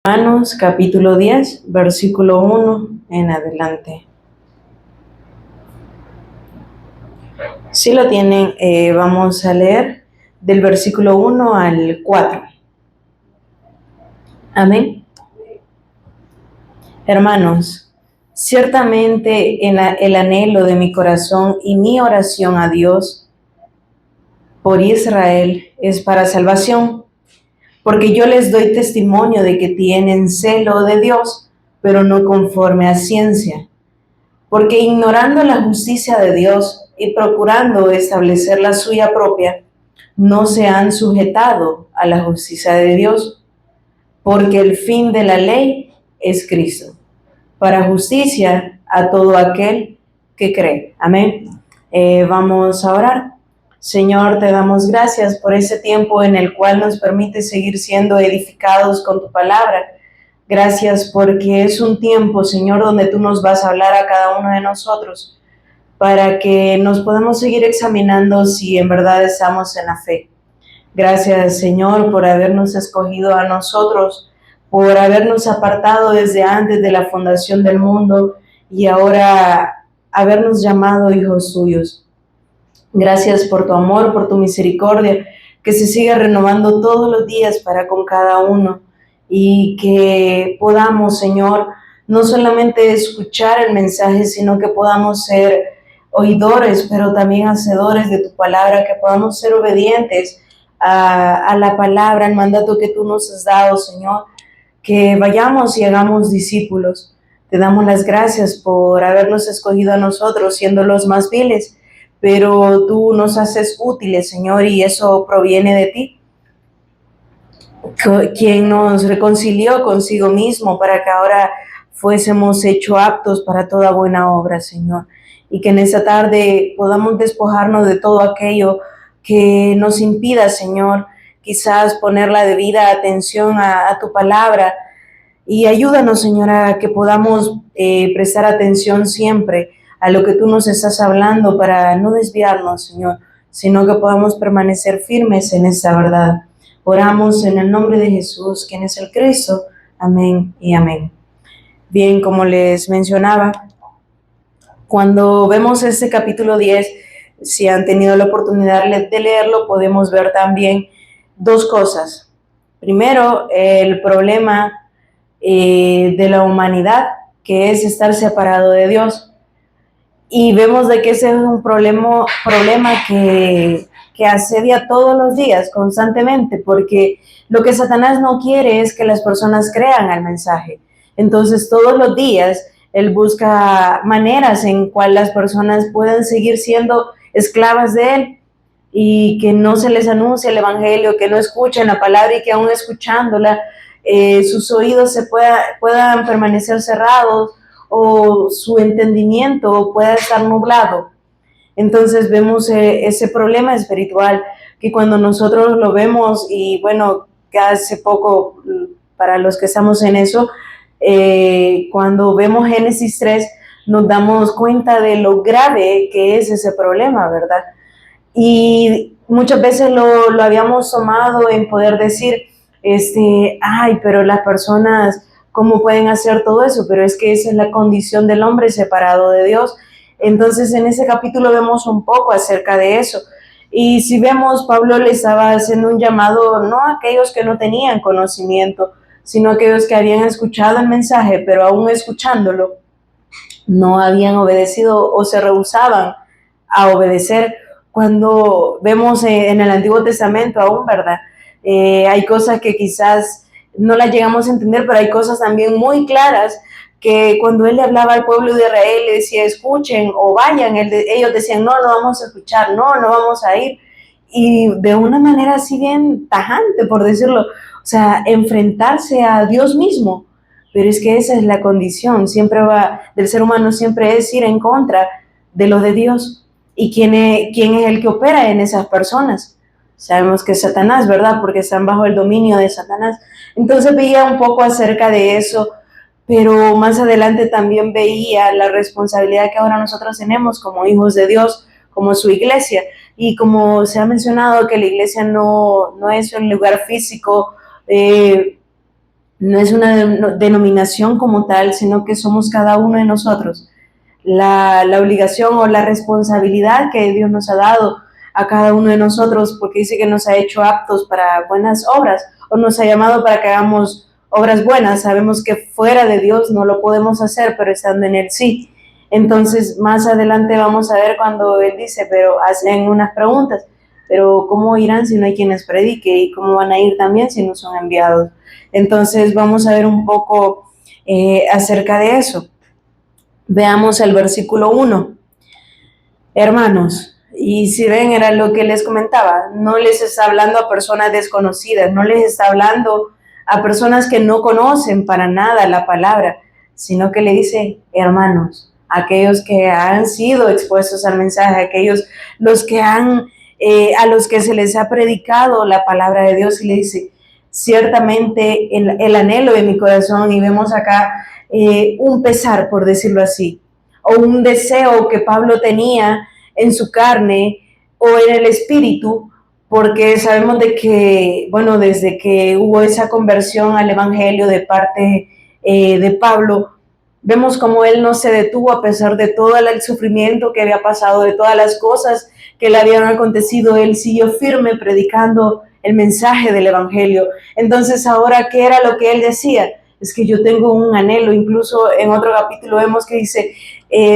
Romanos capítulo 10, versículo 1 en adelante. Si lo tienen, vamos a leer del versículo 1 al 4. Amén. Hermanos, ciertamente el anhelo de mi corazón y mi oración a Dios por Israel es para salvación, porque yo les doy testimonio de que tienen celo de Dios, pero no conforme a ciencia. Porque ignorando la justicia de Dios y procurando establecer la suya propia, no se han sujetado a la justicia de Dios, porque el fin de la ley es Cristo, para justicia a todo aquel que cree. Amén. Vamos a orar. Señor, te damos gracias por ese tiempo en el cual nos permite seguir siendo edificados con tu palabra. Gracias porque es un tiempo, Señor, donde tú nos vas a hablar a cada uno de nosotros para que nos podamos seguir examinando si en verdad estamos en la fe. Gracias, Señor, por habernos escogido a nosotros, por habernos apartado desde antes de la fundación del mundo y ahora habernos llamado hijos suyos. Gracias por tu amor, por tu misericordia, que se sigue renovando todos los días para con cada uno y que podamos, Señor, no solamente escuchar el mensaje, sino que podamos ser oidores, pero también hacedores de tu palabra, que podamos ser obedientes a la palabra, al mandato que tú nos has dado, Señor, que vayamos y hagamos discípulos. Te damos las gracias por habernos escogido a nosotros, siendo los más viles, pero tú nos haces útiles, Señor, y eso proviene de ti, quien nos reconcilió consigo mismo para que ahora fuésemos hechos aptos para toda buena obra, Señor, y que en esta tarde podamos despojarnos de todo aquello que nos impida, Señor, quizás poner la debida atención a tu palabra, y ayúdanos, Señora, a que podamos prestar atención siempre a lo que tú nos estás hablando para no desviarnos, Señor, sino que podamos permanecer firmes en esta verdad. Oramos en el nombre de Jesús, quien es el Cristo. Amén y amén. Bien, como les mencionaba, cuando vemos este capítulo 10, si han tenido la oportunidad de leerlo, podemos ver también dos cosas. Primero, el problema de la humanidad, que es estar separado de Dios. Y vemos de que ese es un problema que asedia todos los días, constantemente, porque lo que Satanás no quiere es que las personas crean al mensaje. Entonces, todos los días, él busca maneras en cual las personas puedan seguir siendo esclavas de él y que no se les anuncie el evangelio, que no escuchen la palabra y que aún escuchándola, sus oídos puedan permanecer cerrados o su entendimiento pueda estar nublado. Entonces vemos ese problema espiritual que cuando nosotros lo vemos, y bueno, que hace poco, para los que estamos en eso, cuando vemos Génesis 3, nos damos cuenta de lo grave que es ese problema, ¿verdad? Y muchas veces lo habíamos tomado en poder decir, ay, pero las personas, ¿cómo pueden hacer todo eso? Pero es que esa es la condición del hombre separado de Dios. Entonces, en ese capítulo vemos un poco acerca de eso. Y si vemos, Pablo le estaba haciendo un llamado no a aquellos que no tenían conocimiento, sino a aquellos que habían escuchado el mensaje, pero aún escuchándolo, no habían obedecido o se rehusaban a obedecer. Cuando vemos en el Antiguo Testamento aún, ¿verdad? Hay cosas que quizás no las llegamos a entender, pero hay cosas también muy claras que cuando él le hablaba al pueblo de Israel, le decía, escuchen o vayan, ellos decían, no, no vamos a escuchar, no, no vamos a ir. Y de una manera así bien tajante, por decirlo, o sea, enfrentarse a Dios mismo. Pero es que esa es la condición, siempre va, del ser humano siempre es ir en contra de lo de Dios. ¿Y quién es el que opera en esas personas? Sabemos que es Satanás, ¿verdad? Porque están bajo el dominio de Satanás. Entonces veía un poco acerca de eso, pero más adelante también veía la responsabilidad que ahora nosotros tenemos como hijos de Dios, como su iglesia. Y como se ha mencionado que la iglesia no es un lugar físico, no es una denominación como tal, sino que somos cada uno de nosotros. La obligación o la responsabilidad que Dios nos ha dado a cada uno de nosotros, porque dice que nos ha hecho aptos para buenas obras, o nos ha llamado para que hagamos obras buenas. Sabemos que fuera de Dios no lo podemos hacer, pero estando en Él sí. Entonces, más adelante vamos a ver cuando Él dice, pero hacen unas preguntas, pero ¿cómo irán si no hay quienes predique? ¿Y cómo van a ir también si no son enviados? Entonces, vamos a ver un poco acerca de eso. Veamos el versículo 1. Hermanos, y si ven, era lo que les comentaba, no les está hablando a personas desconocidas, no les está hablando a personas que no conocen para nada la palabra, sino que le dice hermanos, aquellos que han sido expuestos al mensaje, aquellos los que a los que se les ha predicado la palabra de Dios, y le dice, ciertamente el anhelo de mi corazón, y vemos acá un pesar, por decirlo así, o un deseo que Pablo tenía en su carne o en el espíritu, porque sabemos de que, bueno, desde que hubo esa conversión al evangelio de parte de Pablo, vemos como él no se detuvo a pesar de todo el sufrimiento que había pasado, de todas las cosas que le habían acontecido, él siguió firme predicando el mensaje del evangelio. Entonces, ahora, ¿qué era lo que él decía? Es que yo tengo un anhelo, incluso en otro capítulo vemos que dice,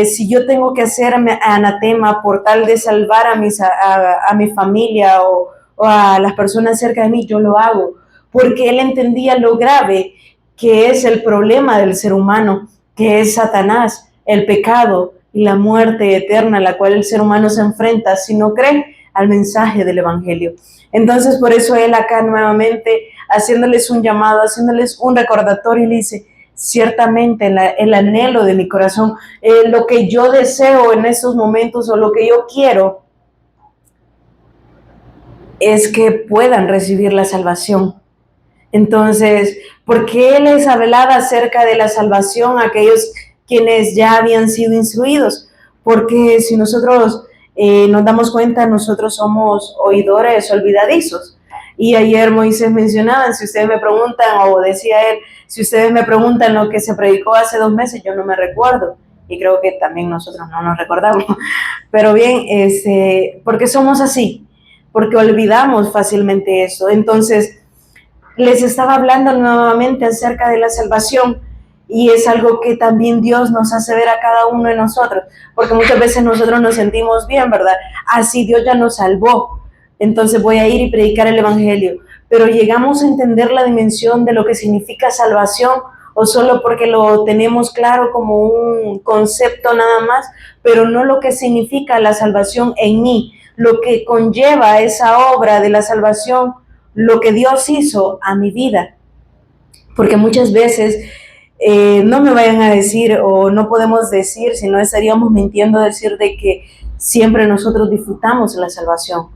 si yo tengo que hacerme anatema por tal de salvar a mi familia o a las personas cerca de mí, yo lo hago, porque él entendía lo grave que es el problema del ser humano, que es Satanás, el pecado y la muerte eterna a la cual el ser humano se enfrenta si no cree al mensaje del evangelio. Entonces, por eso él acá nuevamente, haciéndoles un llamado, haciéndoles un recordatorio, le dice, ciertamente el anhelo de mi corazón, lo que yo deseo en estos momentos o lo que yo quiero es que puedan recibir la salvación. Entonces, ¿por qué les hablaba acerca de la salvación a aquellos quienes ya habían sido instruidos? Porque si nosotros nos damos cuenta, nosotros somos oidores olvidadizos. Y ayer Moisés mencionaba, si ustedes me preguntan, o decía él, si ustedes me preguntan lo que se predicó hace 2 meses, yo no me recuerdo. Y creo que también nosotros no nos recordamos. Pero bien, porque somos así, porque olvidamos fácilmente eso. Entonces, les estaba hablando nuevamente acerca de la salvación, y es algo que también Dios nos hace ver a cada uno de nosotros, porque muchas veces nosotros nos sentimos bien, ¿verdad? Así Dios ya nos salvó, entonces voy a ir y predicar el evangelio, pero llegamos a entender la dimensión de lo que significa salvación, o solo porque lo tenemos claro como un concepto nada más, pero no lo que significa la salvación en mí, lo que conlleva esa obra de la salvación, lo que Dios hizo a mi vida. Porque muchas veces no me vayan a decir, o no podemos decir, si no estaríamos mintiendo, decir de que siempre nosotros disfrutamos la salvación.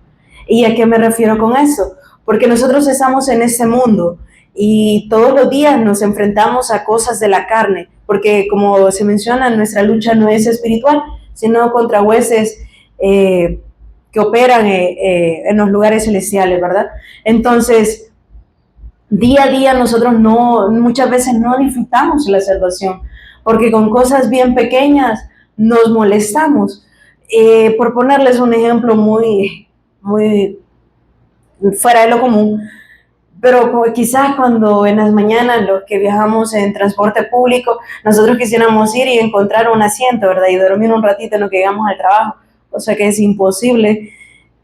¿Y a qué me refiero con eso? Porque nosotros estamos en este mundo y todos los días nos enfrentamos a cosas de la carne, porque como se menciona, nuestra lucha no es espiritual, sino contra huestes que operan en los lugares celestiales, ¿verdad? Entonces, día a día nosotros muchas veces no disfrutamos la salvación, porque con cosas bien pequeñas nos molestamos. Por ponerles un ejemplo muy fuera de lo común, pero quizás cuando en las mañanas los que viajamos en transporte público, nosotros quisiéramos ir y encontrar un asiento, ¿verdad? Y dormir un ratito en lo que llegamos al trabajo, o sea que es imposible.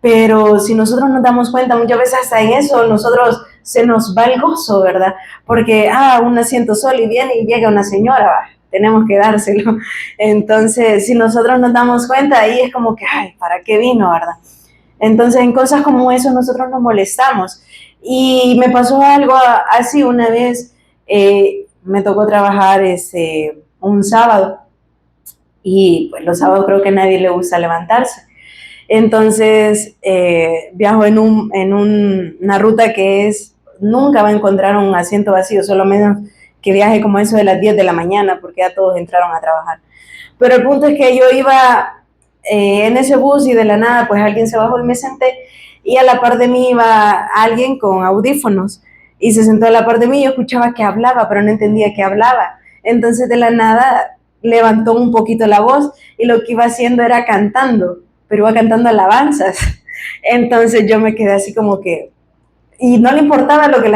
Pero si nosotros nos damos cuenta, muchas veces hasta en eso nosotros se nos va el gozo, ¿verdad? Porque, un asiento solo y viene y llega una señora, tenemos que dárselo. Entonces, si nosotros nos damos cuenta, ahí es como que, ¿para qué vino, verdad? Entonces, en cosas como eso nosotros nos molestamos. Y me pasó algo así una vez, me tocó trabajar un sábado, y pues los sábados creo que a nadie le gusta levantarse. Entonces, viajo en una ruta que nunca va a encontrar un asiento vacío, solo menos que viaje como eso de las 10 de la mañana, porque ya todos entraron a trabajar. Pero el punto es que yo iba en ese bus y de la nada, pues alguien se bajó y me senté, y a la par de mí iba alguien con audífonos. y se sentó a la par de mí y yo escuchaba que hablaba, pero no entendía que hablaba. Entonces de la nada levantó un poquito la voz y lo que iba haciendo era cantando, pero iba cantando alabanzas. Entonces yo me quedé así como que, y no le importaba lo que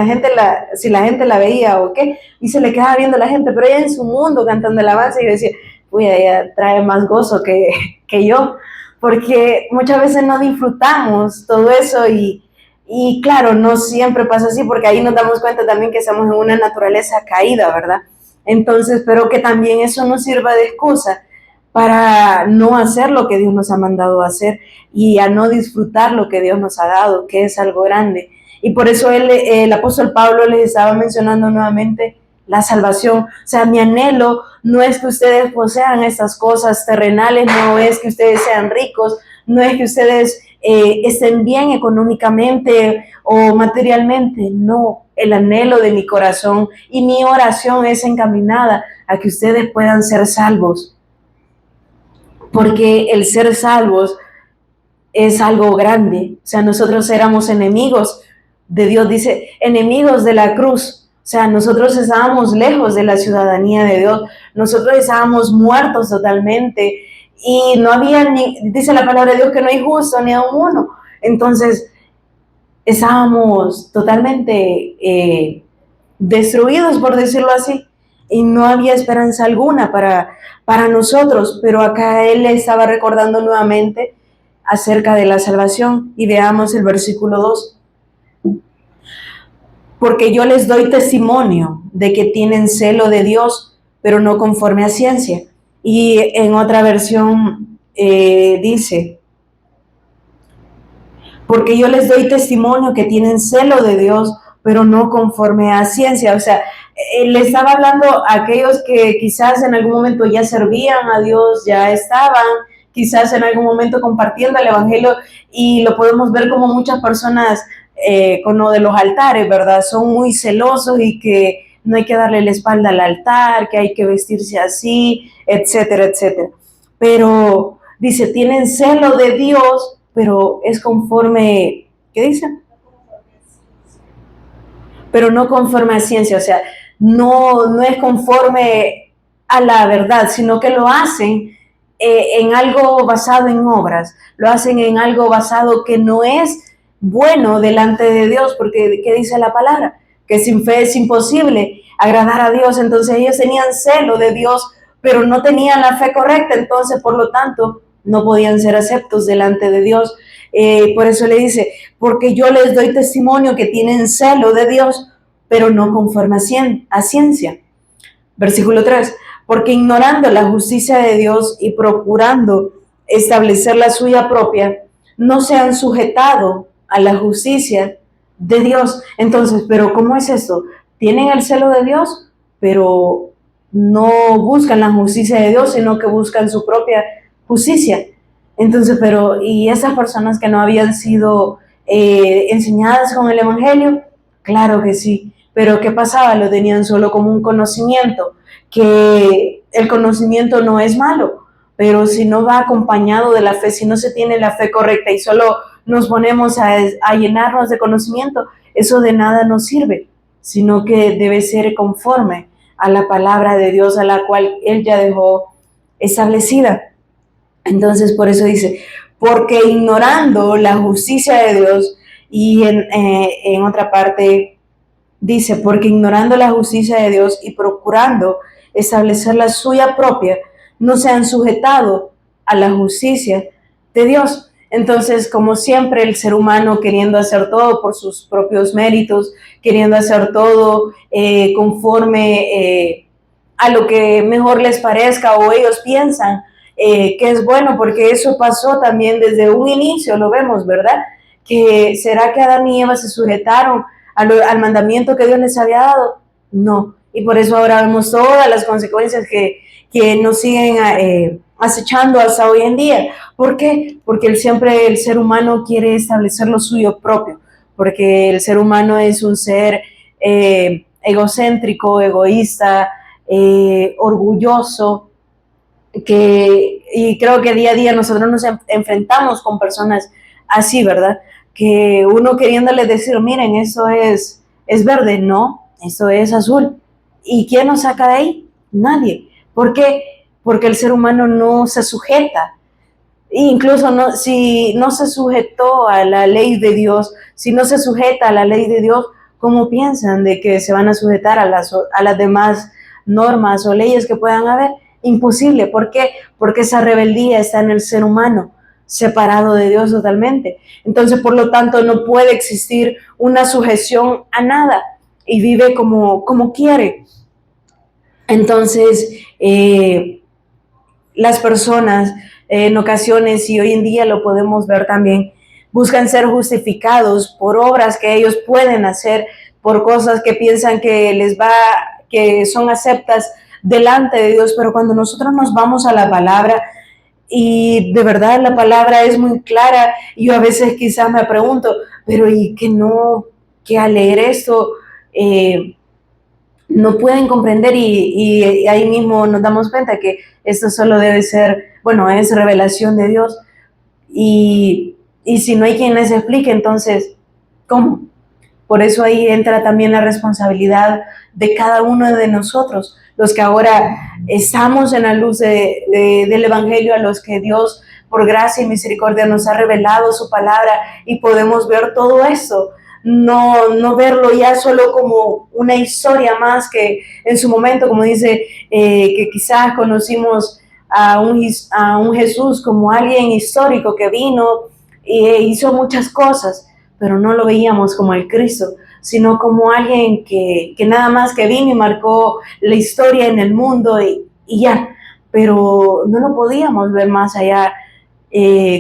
si la gente la veía o qué, y se le quedaba viendo la gente, pero ella en su mundo cantando alabanza, y yo decía, uy, ella trae más gozo que yo, porque muchas veces no disfrutamos todo eso y claro, no siempre pasa así, porque ahí nos damos cuenta también que estamos en una naturaleza caída, ¿verdad? Entonces, pero que también eso nos sirva de excusa para no hacer lo que Dios nos ha mandado a hacer y a no disfrutar lo que Dios nos ha dado, que es algo grande. Y por eso el apóstol Pablo les estaba mencionando nuevamente la salvación. O sea, mi anhelo no es que ustedes posean estas cosas terrenales, no es que ustedes sean ricos, no es que ustedes estén bien económicamente o materialmente, no. El anhelo de mi corazón y mi oración es encaminada a que ustedes puedan ser salvos. Porque el ser salvos es algo grande. O sea, nosotros éramos enemigos de Dios, dice, enemigos de la cruz. O sea, nosotros estábamos lejos de la ciudadanía de Dios. Nosotros estábamos muertos totalmente. Y no había ni, dice la palabra de Dios que no hay justo ni a uno. Entonces, estábamos totalmente destruidos, por decirlo así. Y no había esperanza alguna para nosotros. Pero acá él le estaba recordando nuevamente acerca de la salvación y veamos el versículo 2. Porque yo les doy testimonio de que tienen celo de Dios, pero no conforme a ciencia. Y en otra versión dice, porque yo les doy testimonio que tienen celo de Dios, pero no conforme a ciencia. O sea, le estaba hablando a aquellos que quizás en algún momento ya servían a Dios, ya estaban quizás en algún momento compartiendo el evangelio, y lo podemos ver como muchas personas con lo de los altares, ¿verdad? Son muy celosos y que no hay que darle la espalda al altar, que hay que vestirse así, etcétera, etcétera. Pero dice, tienen celo de Dios, pero es conforme, ¿qué dice? Pero no conforme a ciencia, o sea, no es conforme a la verdad, sino que lo hacen en algo basado en obras, lo hacen en algo basado que no es bueno delante de Dios, porque ¿qué dice la palabra? Que sin fe es imposible agradar a Dios. Entonces ellos tenían celo de Dios, pero no tenían la fe correcta, entonces por lo tanto no podían ser aceptos delante de Dios. Por eso le dice, porque yo les doy testimonio que tienen celo de Dios, pero no conforme a ciencia. Versículo 3, porque ignorando la justicia de Dios y procurando establecer la suya propia, no se han sujetado a la justicia de Dios. Entonces, ¿pero cómo es esto? Tienen el celo de Dios, pero no buscan la justicia de Dios, sino que buscan su propia justicia. Entonces, pero, ¿y esas personas que no habían sido enseñadas con el Evangelio? Claro que sí, pero ¿qué pasaba? Lo tenían solo como un conocimiento, que el conocimiento no es malo, pero si no va acompañado de la fe, si no se tiene la fe correcta y solo nos ponemos a llenarnos de conocimiento, eso de nada nos sirve, sino que debe ser conforme a la palabra de Dios, a la cual Él ya dejó establecida. Entonces, por eso dice, porque ignorando la justicia de Dios, y en otra parte dice, porque ignorando la justicia de Dios y procurando establecer la suya propia, no se han sujetado a la justicia de Dios. Entonces, como siempre, el ser humano queriendo hacer todo por sus propios méritos, queriendo hacer todo conforme a lo que mejor les parezca o ellos piensan que es bueno, porque eso pasó también desde un inicio, lo vemos, ¿verdad? Que ¿será que Adán y Eva se sujetaron al mandamiento que Dios les había dado? No. Y por eso ahora vemos todas las consecuencias que nos siguen acechando hasta hoy en día. ¿Por qué? Porque siempre el ser humano quiere establecer lo suyo propio, porque el ser humano es un ser egocéntrico, egoísta, orgulloso, y creo que día a día nosotros nos enfrentamos con personas así, ¿verdad? Que uno queriéndole decir, miren, eso es es verde, no, eso es azul. ¿Y quién nos saca de ahí? Nadie. ¿Por qué? Porque el ser humano no se sujeta. Incluso no, si no se sujetó a la ley de Dios, si no se sujeta a la ley de Dios, ¿cómo piensan de que se van a sujetar a las demás normas o leyes que puedan haber? Imposible. ¿Por qué? Porque esa rebeldía está en el ser humano, separado de Dios totalmente. Entonces, por lo tanto, no puede existir una sujeción a nada y vive como quiere. Entonces, las personas en ocasiones, y hoy en día lo podemos ver también, buscan ser justificados por obras que ellos pueden hacer, por cosas que piensan que son aceptas delante de Dios, pero cuando nosotros nos vamos a la palabra, y de verdad la palabra es muy clara, y yo a veces quizás me pregunto, pero ¿y que al leer esto no pueden comprender y ahí mismo nos damos cuenta que esto solo debe ser, bueno, es revelación de Dios y si no hay quien les explique, entonces, ¿cómo? Por eso ahí entra también la responsabilidad de cada uno de nosotros, los que ahora estamos en la luz del Evangelio, a los que Dios por gracia y misericordia nos ha revelado su palabra y podemos ver todo esto. No verlo ya solo como una historia más que en su momento, como dice, que quizás conocimos a un Jesús como alguien histórico que vino e hizo muchas cosas, pero no lo veíamos como el Cristo, sino como alguien que nada más que vino y marcó la historia en el mundo y ya, pero no lo podíamos ver más allá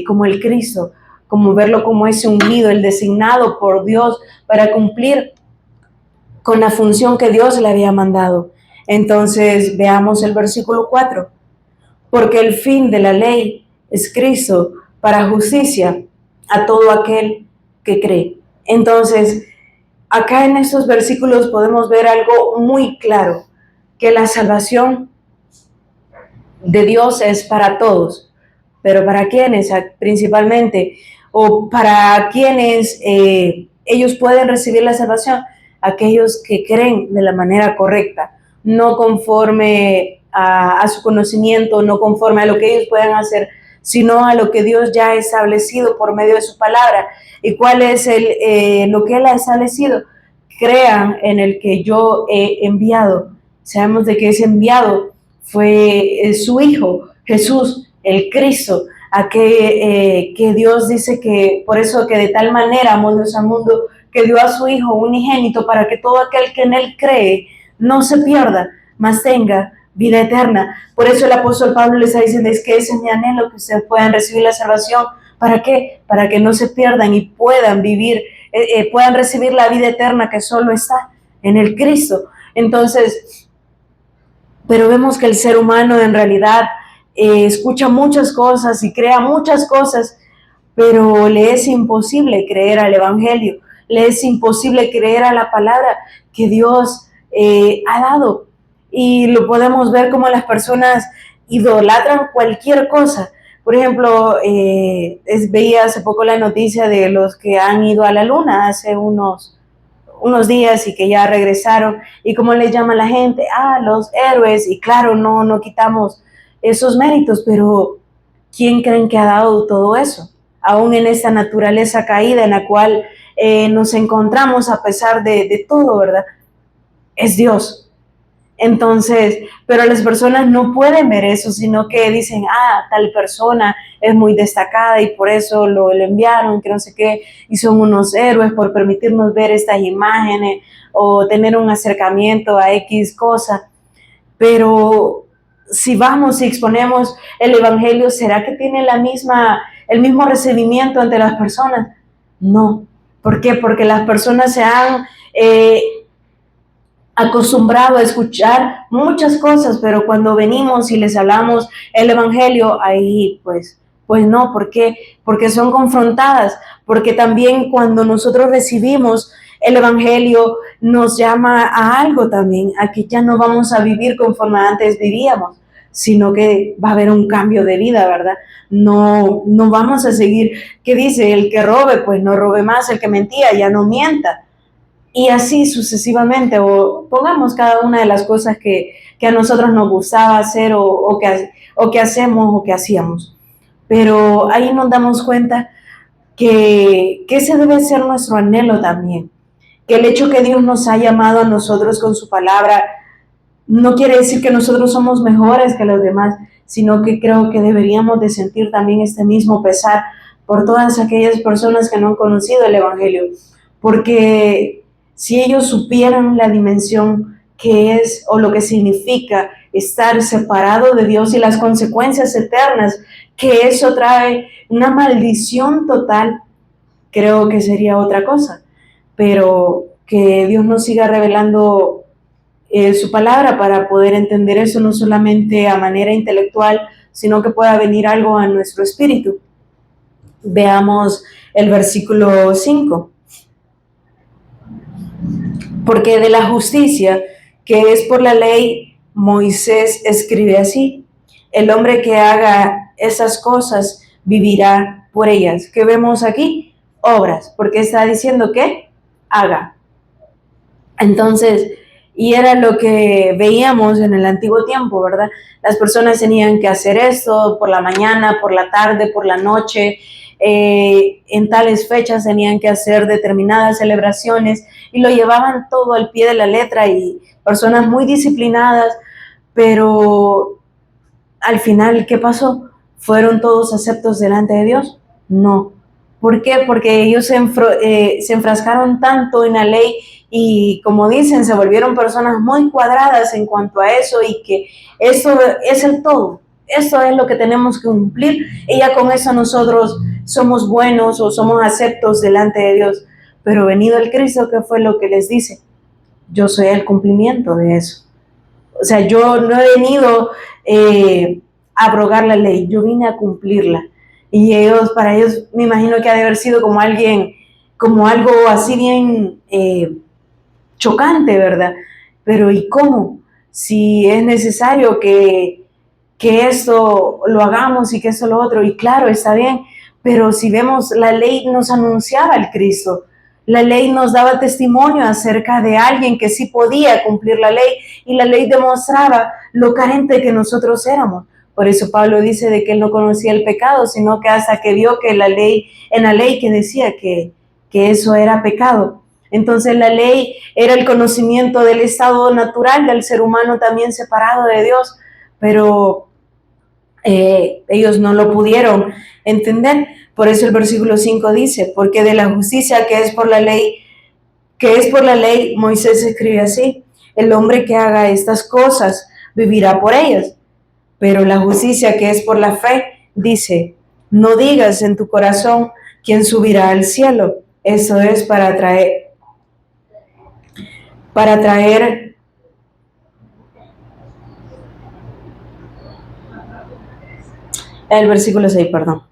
como el Cristo, como verlo como ese ungido, el designado por Dios para cumplir con la función que Dios le había mandado. Entonces veamos el versículo 4. Porque el fin de la ley es Cristo para justicia a todo aquel que cree. Entonces, acá en estos versículos podemos ver algo muy claro, que la salvación de Dios es para todos, pero ¿para quiénes principalmente? ¿O para quienes ellos pueden recibir la salvación? Aquellos que creen de la manera correcta, no conforme a su conocimiento, no conforme a lo que ellos puedan hacer, sino a lo que Dios ya ha establecido por medio de su palabra. ¿Y cuál es lo que Él ha establecido? Crean en el que yo he enviado. Sabemos de que ese enviado fue su Hijo, Jesús, el Cristo, a que Dios dice que por eso que de tal manera amó Dios al mundo que dio a su Hijo unigénito para que todo aquel que en Él cree no se pierda, mas tenga vida eterna. Por eso el apóstol Pablo les está diciendo, es que ese es mi anhelo, que ustedes puedan recibir la salvación. ¿Para qué? Para que no se pierdan y puedan vivir, puedan recibir la vida eterna que solo está en el Cristo. Entonces, pero vemos que el ser humano en realidad escucha muchas cosas y crea muchas cosas, pero le es imposible creer al Evangelio, le es imposible creer a la palabra que Dios ha dado. Y lo podemos ver como las personas idolatran cualquier cosa. Por ejemplo, veía hace poco la noticia de los que han ido a la luna hace unos días y que ya regresaron, y cómo les llama la gente, los héroes, y claro, no quitamos esos méritos, pero ¿quién creen que ha dado todo eso? Aún en esta naturaleza caída en la cual nos encontramos a pesar de todo, ¿verdad? Es Dios. Entonces, pero las personas no pueden ver eso, sino que dicen, tal persona es muy destacada y por eso lo enviaron, que no sé qué, y son unos héroes por permitirnos ver estas imágenes o tener un acercamiento a X cosa. Pero si vamos y exponemos el Evangelio, ¿será que tiene el mismo recibimiento ante las personas? No. ¿Por qué? Porque las personas se han acostumbrado a escuchar muchas cosas, pero cuando venimos y les hablamos el Evangelio, ahí pues no. ¿Por qué? Porque son confrontadas, porque también cuando nosotros recibimos el Evangelio nos llama a algo también, a que ya no vamos a vivir conforme antes vivíamos, sino que va a haber un cambio de vida, ¿verdad? No vamos a seguir, ¿qué dice? El que robe, pues no robe más, el que mentía, ya no mienta. y así sucesivamente, o pongamos cada una de las cosas que a nosotros nos gustaba hacer o que hacemos o que hacíamos. Pero ahí nos damos cuenta que ese debe ser nuestro anhelo también, que el hecho que Dios nos ha llamado a nosotros con su palabra no quiere decir que nosotros somos mejores que los demás, sino que creo que deberíamos de sentir también este mismo pesar por todas aquellas personas que no han conocido el Evangelio, porque si ellos supieran la dimensión que es o lo que significa estar separado de Dios y las consecuencias eternas que eso trae, una maldición total, creo que sería otra cosa. Pero que Dios nos siga revelando su palabra para poder entender eso no solamente a manera intelectual, sino que pueda venir algo a nuestro espíritu. Veamos el versículo 5. Porque de la justicia que es por la ley, Moisés escribe así: el hombre que haga esas cosas vivirá por ellas. ¿Qué vemos aquí? Obras, porque está diciendo que haga. Entonces, y era lo que veíamos en el antiguo tiempo, ¿verdad? Las personas tenían que hacer esto por la mañana, por la tarde, por la noche, en tales fechas tenían que hacer determinadas celebraciones y lo llevaban todo al pie de la letra y personas muy disciplinadas, pero al final, ¿qué pasó? ¿Fueron todos aceptos delante de Dios? No. ¿Por qué? Porque ellos se enfrascaron tanto en la ley y, como dicen, se volvieron personas muy cuadradas en cuanto a eso y que eso es el todo. Esto es lo que tenemos que cumplir y ya con eso nosotros somos buenos o somos aceptos delante de Dios. Pero venido el Cristo, ¿qué fue lo que les dice? Yo soy el cumplimiento de eso. O sea, yo no he venido a abrogar la ley, yo vine a cumplirla. Y ellos, para ellos, me imagino que ha de haber sido como algo así bien chocante, ¿verdad? Pero ¿y cómo? Si es necesario que esto lo hagamos y que esto lo otro, y claro, está bien, pero si vemos, la ley nos anunciaba al Cristo, la ley nos daba testimonio acerca de alguien que sí podía cumplir la ley, y la ley demostraba lo carente que nosotros éramos. Por eso Pablo dice de que él no conocía el pecado, sino que hasta que vio que en la ley que decía que eso era pecado. Entonces la ley era el conocimiento del estado natural del ser humano también separado de Dios, pero ellos no lo pudieron entender. Por eso el versículo 5 dice: porque de la justicia que es por la ley, Moisés escribe así: el hombre que haga estas cosas vivirá por ellas. Pero la justicia que es por la fe dice: no digas en tu corazón quién subirá al cielo. Eso es para traer el versículo 6, perdón.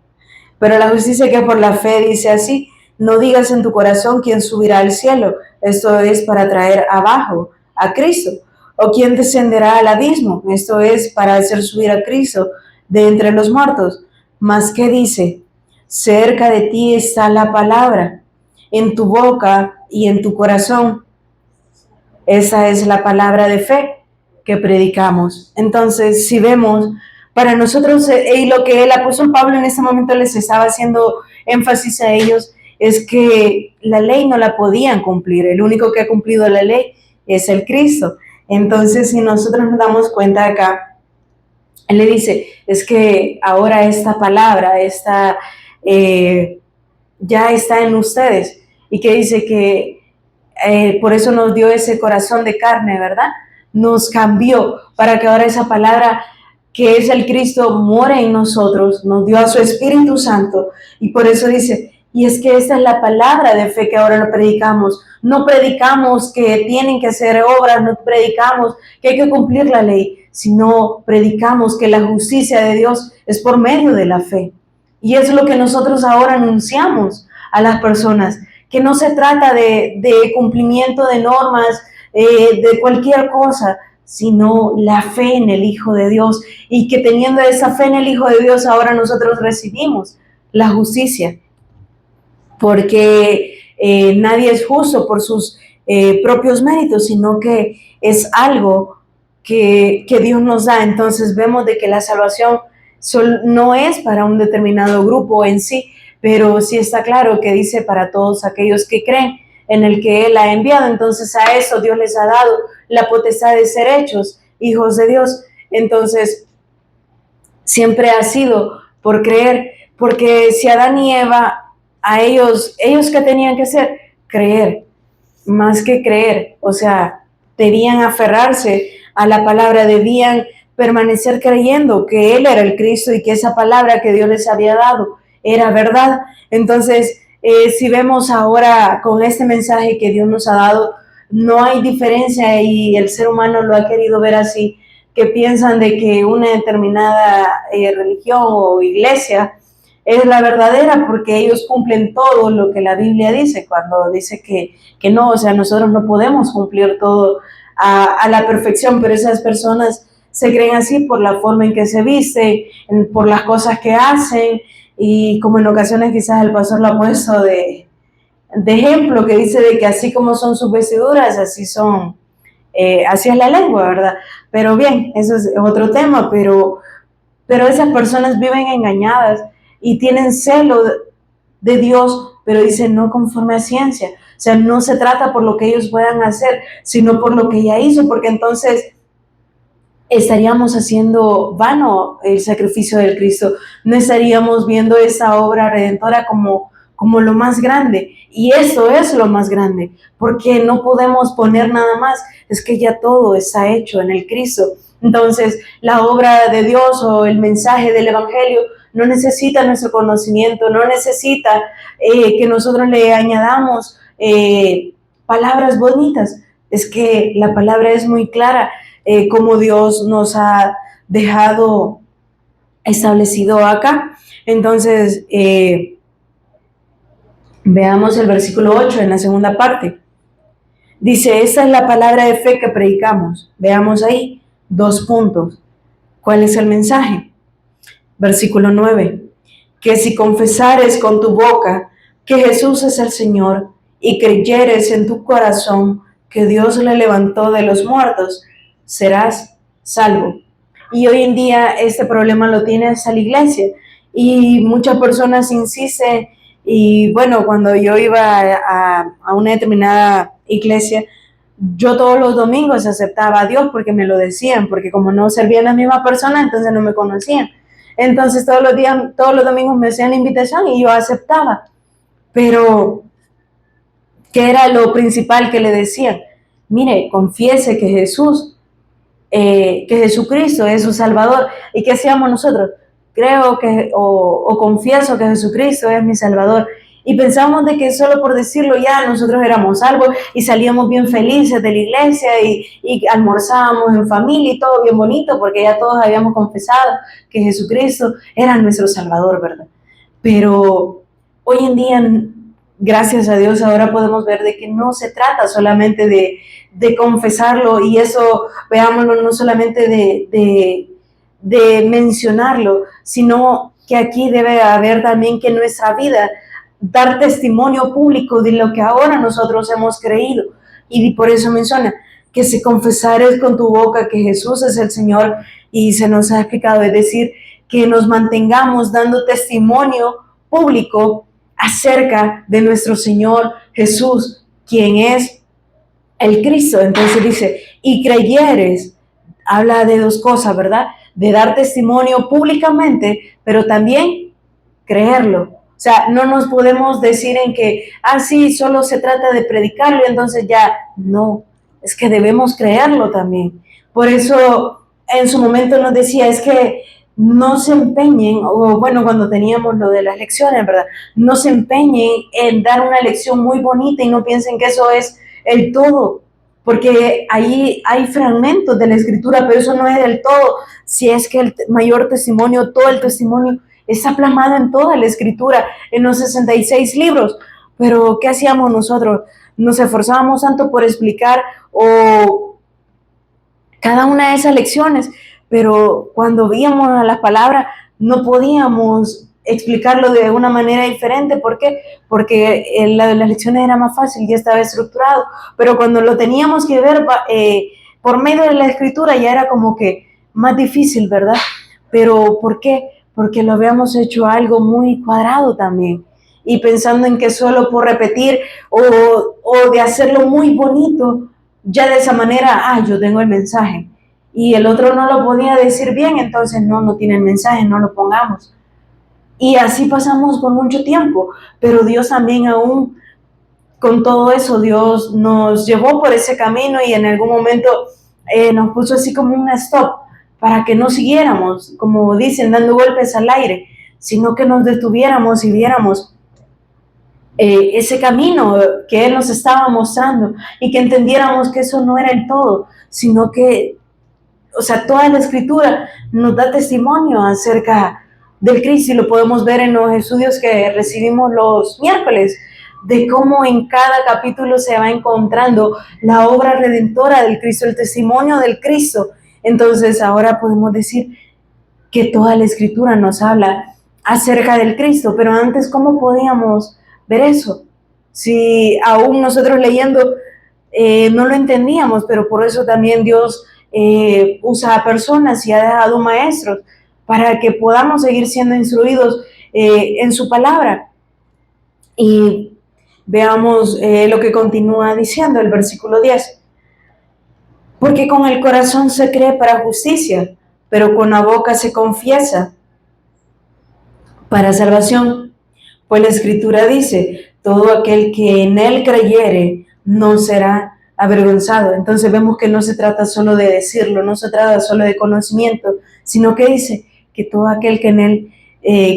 Pero la justicia que es por la fe dice así: no digas en tu corazón quién subirá al cielo. Esto es para traer abajo a Cristo. O quién descenderá al abismo. Esto es para hacer subir a Cristo de entre los muertos. Mas ¿qué dice? Cerca de ti está la palabra, en tu boca y en tu corazón. Esa es la palabra de fe que predicamos. Entonces, si vemos, para nosotros, y lo que el apóstol Pablo en este momento les estaba haciendo énfasis a ellos, es que la ley no la podían cumplir. El único que ha cumplido la ley es el Cristo. Entonces, si nosotros nos damos cuenta acá, él le dice, es que ahora esta palabra, ya está en ustedes. Y que dice que por eso nos dio ese corazón de carne, ¿verdad? Nos cambió para que ahora esa palabra que es el Cristo more en nosotros, nos dio a su Espíritu Santo. Y por eso dice, y es que esta es la palabra de fe que ahora lo predicamos. No predicamos que tienen que hacer obras, no predicamos que hay que cumplir la ley, sino predicamos que la justicia de Dios es por medio de la fe. Y es lo que nosotros ahora anunciamos a las personas, que no se trata de cumplimiento de normas, de cualquier cosa, sino la fe en el Hijo de Dios, y que teniendo esa fe en el Hijo de Dios ahora nosotros recibimos la justicia, porque nadie es justo por sus propios méritos, sino que es algo que Dios nos da. Entonces vemos de que la salvación no es para un determinado grupo en sí, pero sí está claro que dice para todos aquellos que creen en el que Él ha enviado. Entonces a eso Dios les ha dado la potestad de ser hechos hijos de Dios. Entonces siempre ha sido por creer, porque si Adán y Eva, a ellos ¿qué tenían que hacer? Creer, más que creer, o sea, debían aferrarse a la palabra, debían permanecer creyendo que Él era el Cristo y que esa palabra que Dios les había dado era verdad. Entonces, si vemos ahora con este mensaje que Dios nos ha dado, no hay diferencia y el ser humano lo ha querido ver así, que piensan de que una determinada religión o iglesia es la verdadera porque ellos cumplen todo lo que la Biblia dice, cuando dice que no, o sea, nosotros no podemos cumplir todo a la perfección, pero esas personas se creen así por la forma en que se visten, por las cosas que hacen, y como en ocasiones quizás el pastor lo ha puesto de ejemplo, que dice de que así como son sus vestiduras, así son, así es la lengua, ¿verdad? Pero bien, eso es otro tema, pero esas personas viven engañadas y tienen celo de Dios, pero dicen no conforme a ciencia. O sea, no se trata por lo que ellos puedan hacer, sino por lo que ella hizo, porque entonces estaríamos haciendo vano el sacrificio del Cristo, no estaríamos viendo esa obra redentora como lo más grande, y eso es lo más grande, porque no podemos poner nada más, es que ya todo está hecho en el Cristo. Entonces, la obra de Dios o el mensaje del Evangelio no necesita nuestro conocimiento, no necesita que nosotros le añadamos palabras bonitas, es que la palabra es muy clara, como Dios nos ha dejado establecido acá. Entonces, veamos el versículo 8 en la segunda parte. Dice, esta es la palabra de fe que predicamos. Veamos ahí, 2 puntos. ¿Cuál es el mensaje? Versículo 9. Que si confesares con tu boca que Jesús es el Señor y creyeres en tu corazón que Dios le levantó de los muertos, serás salvo. Y hoy en día este problema lo tiene hasta la iglesia y muchas personas insisten, y bueno, cuando yo iba a una determinada iglesia, yo todos los domingos aceptaba a Dios porque me lo decían, porque como no servían la misma persona, entonces no me conocían. Entonces todos los domingos me hacían la invitación y yo aceptaba. Pero, ¿qué era lo principal que le decían? Mire, confiese que que Jesucristo es su Salvador. ¿Y qué hacíamos nosotros? Creo que, o confieso que Jesucristo es mi Salvador. Y pensamos de que solo por decirlo ya nosotros éramos salvos y salíamos bien felices de la iglesia y almorzábamos en familia y todo bien bonito porque ya todos habíamos confesado que Jesucristo era nuestro Salvador, ¿verdad? Pero hoy en día, gracias a Dios, ahora podemos ver de que no se trata solamente de confesarlo, y eso, veámoslo, no solamente de mencionarlo, sino que aquí debe haber también que nuestra vida dar testimonio público de lo que ahora nosotros hemos creído. Y por eso menciona que si confesares con tu boca que Jesús es el Señor, y se nos ha explicado, es decir, que nos mantengamos dando testimonio público acerca de nuestro Señor Jesús, quien es el Cristo. Entonces dice, y creyeres, habla de 2 cosas, ¿verdad? De dar testimonio públicamente, pero también creerlo. O sea, no nos podemos decir en que, sí, solo se trata de predicarlo y entonces ya, no, es que debemos creerlo también. Por eso en su momento nos decía, es que no se empeñen, o bueno, cuando teníamos lo de las lecciones, ¿verdad? No se empeñen en dar una lección muy bonita y no piensen que eso es el todo, porque ahí hay fragmentos de la escritura, pero eso no es del todo. Si es que el mayor testimonio, todo el testimonio está plasmado en toda la escritura, en los 66 libros. Pero ¿qué hacíamos nosotros? Nos esforzábamos tanto por explicar o cada una de esas lecciones, pero cuando veíamos a las palabras no podíamos explicarlo de una manera diferente. ¿Por qué? Porque las lecciones era más fácil, ya estaba estructurado, pero cuando lo teníamos que ver por medio de la escritura ya era como que más difícil, ¿verdad? Pero ¿por qué? Porque lo habíamos hecho algo muy cuadrado también, y pensando en que solo por repetir o de hacerlo muy bonito, ya de esa manera, yo tengo el mensaje, y el otro no lo podía decir bien, entonces no tiene el mensaje, no lo pongamos. Y así pasamos por mucho tiempo, pero Dios también aún con todo eso, Dios nos llevó por ese camino y en algún momento nos puso así como un stop para que no siguiéramos, como dicen, dando golpes al aire, sino que nos detuviéramos y viéramos ese camino que Él nos estaba mostrando y que entendiéramos que eso no era el todo, sino que, o sea, toda la escritura nos da testimonio acerca del Cristo y lo podemos ver en los estudios que recibimos los miércoles, de cómo en cada capítulo se va encontrando la obra redentora del Cristo, el testimonio del Cristo. Entonces ahora podemos decir que toda la escritura nos habla acerca del Cristo, pero antes, ¿cómo podíamos ver eso? Si aún nosotros leyendo no lo entendíamos, pero por eso también Dios usa a personas y ha dejado maestros para que podamos seguir siendo instruidos en su palabra. Y veamos lo que continúa diciendo el versículo 10. Porque con el corazón se cree para justicia, pero con la boca se confiesa para salvación. Pues la Escritura dice, todo aquel que en Él creyere no será avergonzado. Entonces vemos que no se trata solo de decirlo, no se trata solo de conocimiento, sino que dice que todo aquel que en Él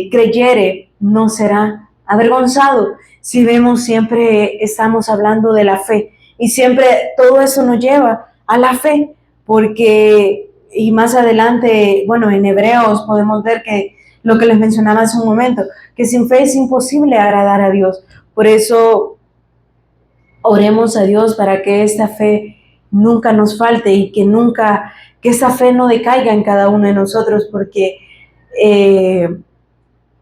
creyere no será avergonzado. Si vemos, siempre estamos hablando de la fe y siempre todo eso nos lleva a la fe, porque, y más adelante, bueno, en Hebreos podemos ver que lo que les mencionaba hace un momento, que sin fe es imposible agradar a Dios. Por eso oremos a Dios para que esta fe nunca nos falte y que esta fe no decaiga en cada uno de nosotros, porque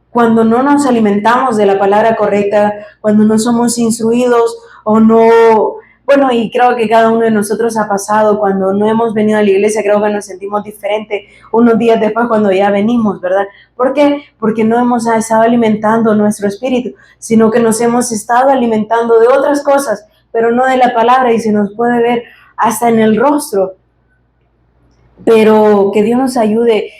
cuando no nos alimentamos de la palabra correcta, cuando no somos instruidos o no, bueno, y creo que cada uno de nosotros ha pasado, cuando no hemos venido a la iglesia, creo que nos sentimos diferentes unos días después cuando ya venimos, ¿verdad? ¿Por qué? Porque no hemos estado alimentando nuestro espíritu, sino que nos hemos estado alimentando de otras cosas, pero no de la palabra, y se nos puede ver hasta en el rostro. Pero que Dios nos ayude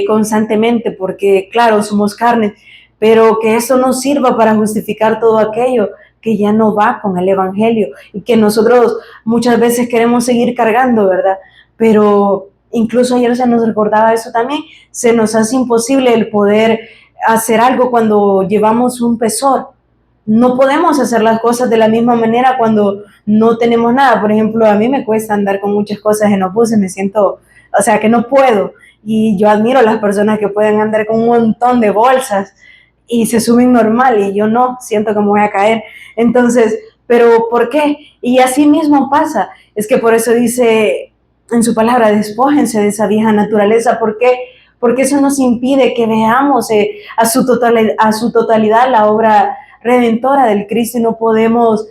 constantemente, porque claro, somos carne, pero que eso nos sirva para justificar todo aquello que ya no va con el Evangelio y que nosotros muchas veces queremos seguir cargando, ¿verdad? Pero incluso ayer se nos recordaba eso también, se nos hace imposible el poder hacer algo cuando llevamos un pesor. No podemos hacer las cosas de la misma manera cuando no tenemos nada. Por ejemplo, a mí me cuesta andar con muchas cosas en los buses, me siento, o sea, que no puedo. Y yo admiro a las personas que pueden andar con un montón de bolsas y se suben normal, y yo no, siento que me voy a caer. Entonces, ¿pero por qué? Y así mismo pasa. Es que por eso dice en su palabra, despójense de esa vieja naturaleza. ¿Por qué? Porque eso nos impide que veamos a su totalidad la obra redentora del Cristo, y no podemos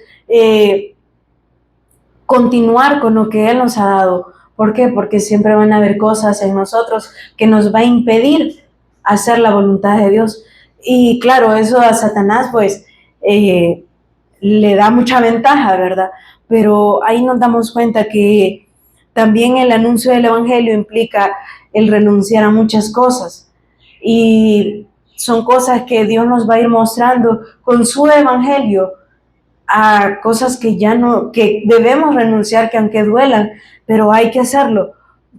continuar con lo que Él nos ha dado. ¿Por qué? Porque siempre van a haber cosas en nosotros que nos va a impedir hacer la voluntad de Dios. Y claro, eso a Satanás pues le da mucha ventaja, ¿verdad? Pero ahí nos damos cuenta que también el anuncio del Evangelio implica el renunciar a muchas cosas. Y son cosas que Dios nos va a ir mostrando con su Evangelio, a cosas que ya no, que debemos renunciar, que aunque duelan, pero hay que hacerlo.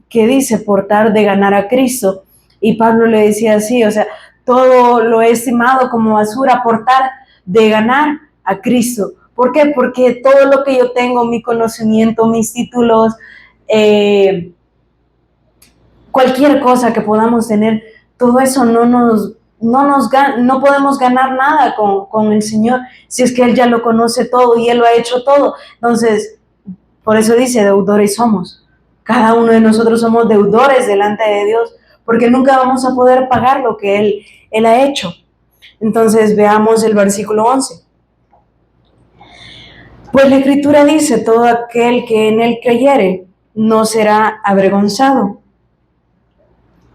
Que dice, por tal de ganar a Cristo. Y Pablo le decía así, o sea, todo lo he estimado como basura por tal de ganar a Cristo. ¿Por qué? Porque todo lo que yo tengo, mi conocimiento, mis títulos, cualquier cosa que podamos tener, todo eso no podemos ganar nada con el Señor, si es que Él ya lo conoce todo y Él lo ha hecho todo. Entonces, por eso dice, deudores somos. Cada uno de nosotros somos deudores delante de Dios, porque nunca vamos a poder pagar lo que Él ha hecho. Entonces veamos el versículo 11. Pues la Escritura dice, todo aquel que en él creyere no será avergonzado,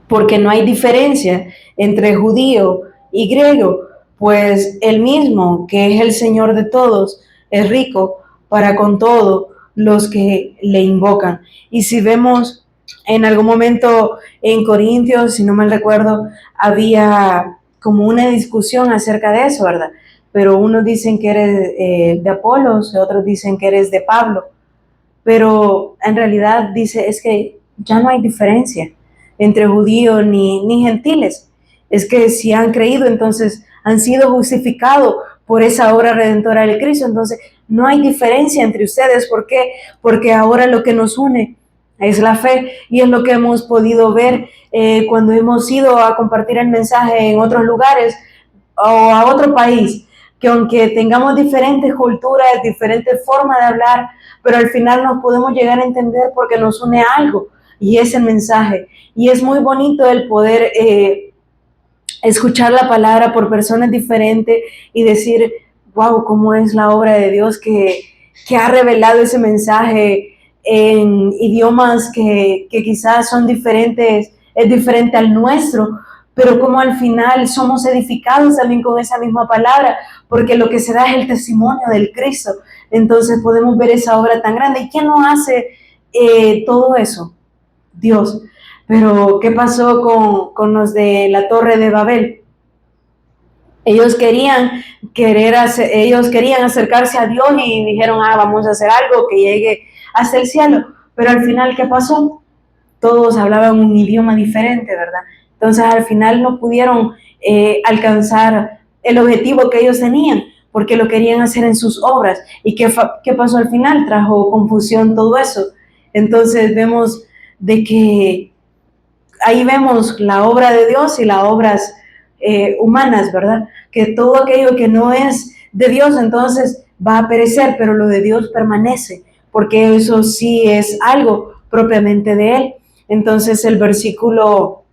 porque no hay diferencia entre judío y griego, pues el mismo, que es el Señor de todos, es rico para con todos los que le invocan. Y si vemos en algún momento en Corintios, si no mal recuerdo, había como una discusión acerca de eso, ¿verdad? Pero unos dicen que eres de Apolos, otros dicen que eres de Pablo, pero en realidad dice, es que ya no hay diferencia entre judíos ni gentiles. Es que si han creído, entonces han sido justificados por esa obra redentora del Cristo. Entonces no hay diferencia entre ustedes. ¿Por qué? Porque ahora lo que nos une es la fe, y es lo que hemos podido ver cuando hemos ido a compartir el mensaje en otros lugares o a otro país, que aunque tengamos diferentes culturas, diferentes formas de hablar, pero al final nos podemos llegar a entender porque nos une algo, y es el mensaje. Y es muy bonito el poder escuchar la palabra por personas diferentes y decir, wow, cómo es la obra de Dios que ha revelado ese mensaje en idiomas que quizás son diferentes, es diferente al nuestro, pero como al final somos edificados también con esa misma palabra, porque lo que se da es el testimonio del Cristo. Entonces podemos ver esa obra tan grande. ¿Y quién no hace todo eso? Dios. Pero ¿qué pasó con los de la Torre de Babel? Ellos querían acercarse a Dios y dijeron, vamos a hacer algo que llegue hasta el cielo. Pero al final, ¿qué pasó? Todos hablaban un idioma diferente, ¿verdad? Entonces al final no pudieron alcanzar el objetivo que ellos tenían, porque lo querían hacer en sus obras. ¿Y qué pasó al final? Trajo confusión todo eso. Entonces vemos de que ahí vemos la obra de Dios y las obras humanas, ¿verdad? Que todo aquello que no es de Dios entonces va a perecer, pero lo de Dios permanece, porque eso sí es algo propiamente de Él. Entonces el versículo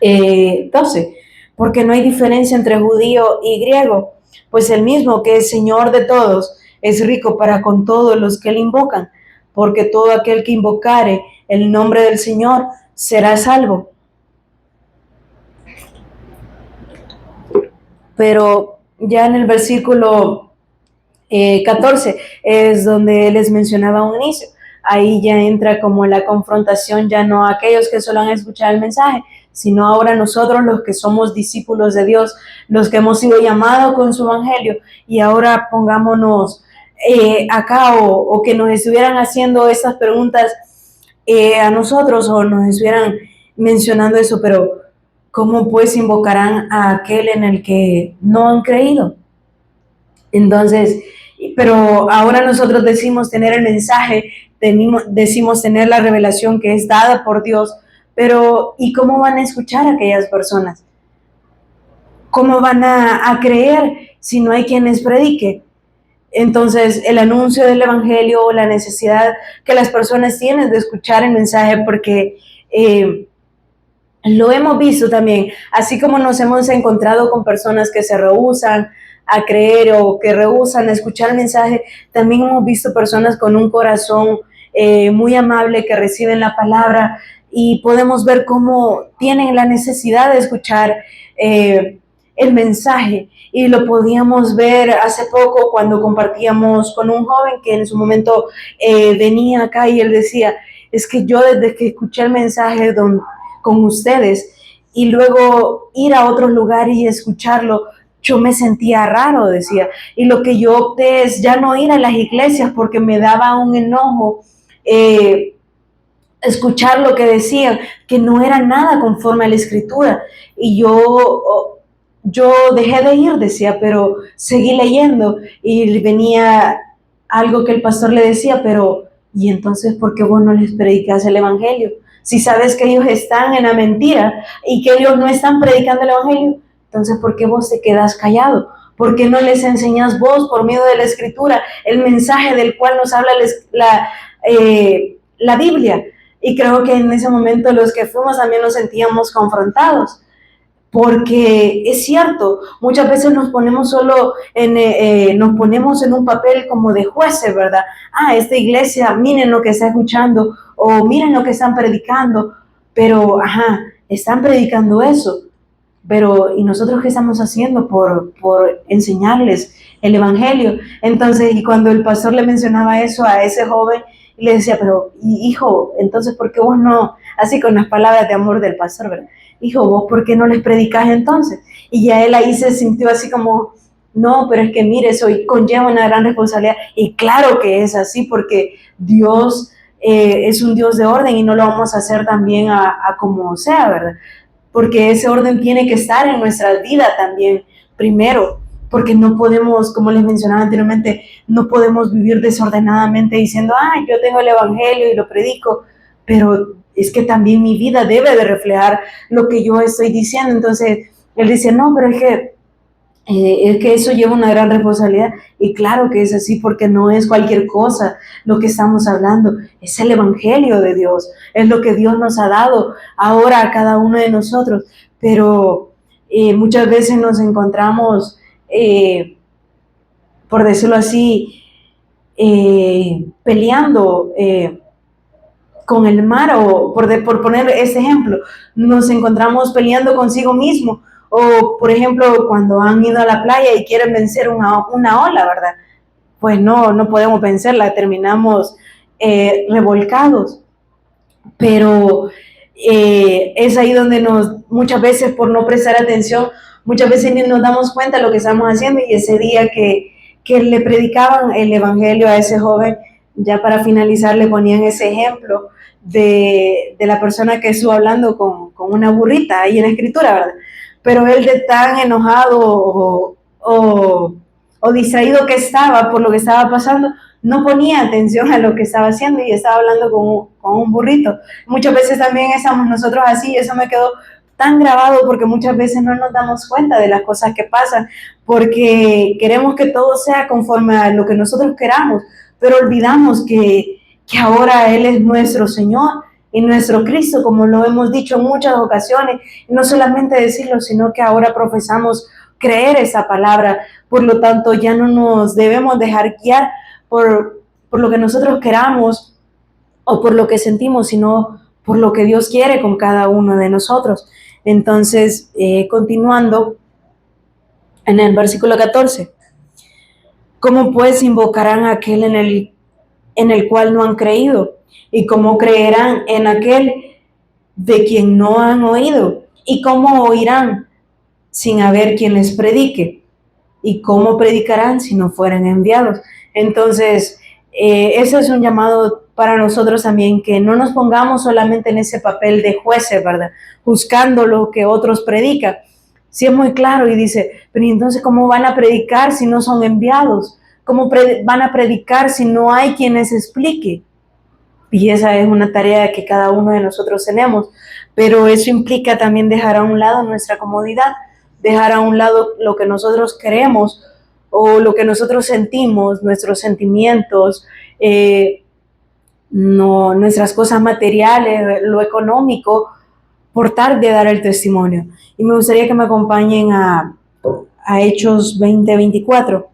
12, porque no hay diferencia entre judío y griego, pues el mismo que es Señor de todos es rico para con todos los que le invocan, porque todo aquel que invocare el nombre del Señor será salvo. Pero ya en el versículo 14 es donde les mencionaba un inicio. Ahí ya entra como la confrontación, ya no a aquellos que solo han escuchado el mensaje, sino ahora nosotros los que somos discípulos de Dios, los que hemos sido llamados con su evangelio, y ahora pongámonos acá o que nos estuvieran haciendo estas preguntas a nosotros o nos estuvieran mencionando eso, pero ¿cómo pues invocarán a aquel en el que no han creído? Entonces, pero ahora nosotros decimos tener el mensaje, decimos tener la revelación que es dada por Dios, pero ¿y cómo van a escuchar a aquellas personas? ¿Cómo van a creer si no hay quien les predique? Entonces, el anuncio del evangelio, la necesidad que las personas tienen de escuchar el mensaje, porque lo hemos visto también, así como nos hemos encontrado con personas que se rehúsan a creer o que rehúsan a escuchar el mensaje, también hemos visto personas con un corazón muy amable que reciben la palabra, y podemos ver cómo tienen la necesidad de escuchar el mensaje. Y lo podíamos ver hace poco cuando compartíamos con un joven que en su momento venía acá y él decía, es que yo desde que escuché el mensaje con ustedes y luego ir a otros lugares y escucharlo, yo me sentía raro, decía, y lo que yo opté es ya no ir a las iglesias porque me daba un enojo escuchar lo que decían, que no era nada conforme a la escritura, y yo dejé de ir, decía, pero seguí leyendo, y venía algo que el pastor le decía, pero ¿y entonces por qué vos no les predicas el evangelio? Si sabes que ellos están en la mentira y que ellos no están predicando el evangelio, entonces ¿por qué vos te quedas callado? ¿Por qué no les enseñas vos por medio de la escritura el mensaje del cual nos habla la Biblia? Y creo que en ese momento los que fuimos también nos sentíamos confrontados, porque es cierto, muchas veces nos ponemos nos ponemos en un papel como de jueces, ¿verdad? Esta iglesia, miren lo que está escuchando, o miren lo que están predicando, pero, están predicando eso, pero ¿y nosotros qué estamos haciendo por enseñarles el evangelio? Entonces, y cuando el pastor le mencionaba eso a ese joven, le decía, pero hijo, entonces, ¿por qué vos no, así con las palabras de amor del pastor, ¿verdad? Hijo, vos, ¿por qué no les predicás entonces? Y ya él ahí se sintió así como, no, pero es que mire, eso conlleva una gran responsabilidad. Y claro que es así, porque Dios es un Dios de orden y no lo vamos a hacer también a como sea, ¿verdad? Porque ese orden tiene que estar en nuestra vida también primero, porque no podemos, como les mencionaba anteriormente, no podemos vivir desordenadamente diciendo, yo tengo el evangelio y lo predico, pero es que también mi vida debe de reflejar lo que yo estoy diciendo. Entonces, él dice, no, pero es que eso lleva una gran responsabilidad, y claro que es así, porque no es cualquier cosa lo que estamos hablando, es el evangelio de Dios, es lo que Dios nos ha dado ahora a cada uno de nosotros, pero muchas veces nos encontramos, por decirlo así, peleando con el mar, o por poner ese ejemplo, nos encontramos peleando consigo mismo, o por ejemplo cuando han ido a la playa y quieren vencer una ola, ¿verdad? Pues no podemos vencerla, terminamos revolcados, pero es ahí donde muchas veces por no prestar atención, muchas veces ni nos damos cuenta de lo que estamos haciendo, y ese día que le predicaban el evangelio a ese joven, ya para finalizar le ponían ese ejemplo de la persona que estuvo hablando con una burrita ahí en la escritura, ¿verdad? Pero él de tan enojado o distraído que estaba por lo que estaba pasando, no ponía atención a lo que estaba haciendo y estaba hablando con un burrito. Muchas veces también estamos nosotros así, y eso me quedó tan grabado, porque muchas veces no nos damos cuenta de las cosas que pasan, porque queremos que todo sea conforme a lo que nosotros queramos, pero olvidamos que ahora Él es nuestro Señor y nuestro Cristo, como lo hemos dicho en muchas ocasiones, y no solamente decirlo, sino que ahora profesamos creer esa palabra. Por lo tanto, ya no nos debemos dejar guiar por lo que nosotros queramos o por lo que sentimos, sino por lo que Dios quiere con cada uno de nosotros. Entonces, continuando en el versículo 14, ¿cómo pues invocarán a aquel en el cual no han creído? ¿Y cómo creerán en aquel de quien no han oído? ¿Y cómo oirán sin haber quien les predique? ¿Y cómo predicarán si no fueran enviados? Entonces, eso es un llamado para nosotros también, que no nos pongamos solamente en ese papel de jueces, ¿verdad? Buscando lo que otros predican. Sí, es muy claro, y dice, pero entonces, ¿cómo van a predicar si no son enviados? ¿Cómo van a predicar si no hay quien les explique? Y esa es una tarea que cada uno de nosotros tenemos, pero eso implica también dejar a un lado nuestra comodidad, dejar a un lado lo que nosotros queremos o lo que nosotros sentimos, nuestros sentimientos, nuestras cosas materiales, lo económico, por tal de dar el testimonio. Y me gustaría que me acompañen a Hechos 20:24.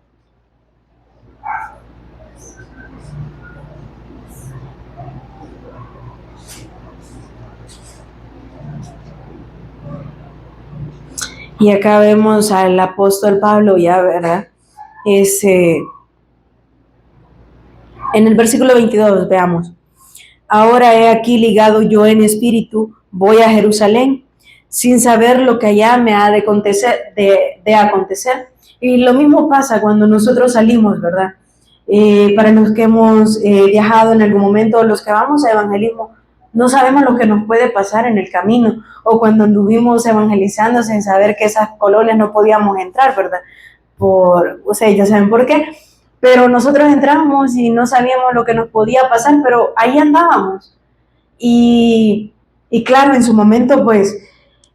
Y acá vemos al apóstol Pablo ya, ¿verdad? En el versículo 22, veamos. Ahora he aquí ligado yo en espíritu, voy a Jerusalén, sin saber lo que allá me ha de acontecer. Y lo mismo pasa cuando nosotros salimos, ¿verdad? Para los que hemos viajado en algún momento, los que vamos a evangelismo, no sabemos lo que nos puede pasar en el camino, o cuando anduvimos evangelizando sin saber que esas colonias no podíamos entrar, ¿verdad? Ya saben por qué, pero nosotros entramos y no sabíamos lo que nos podía pasar, pero ahí andábamos. Y claro, en su momento, pues,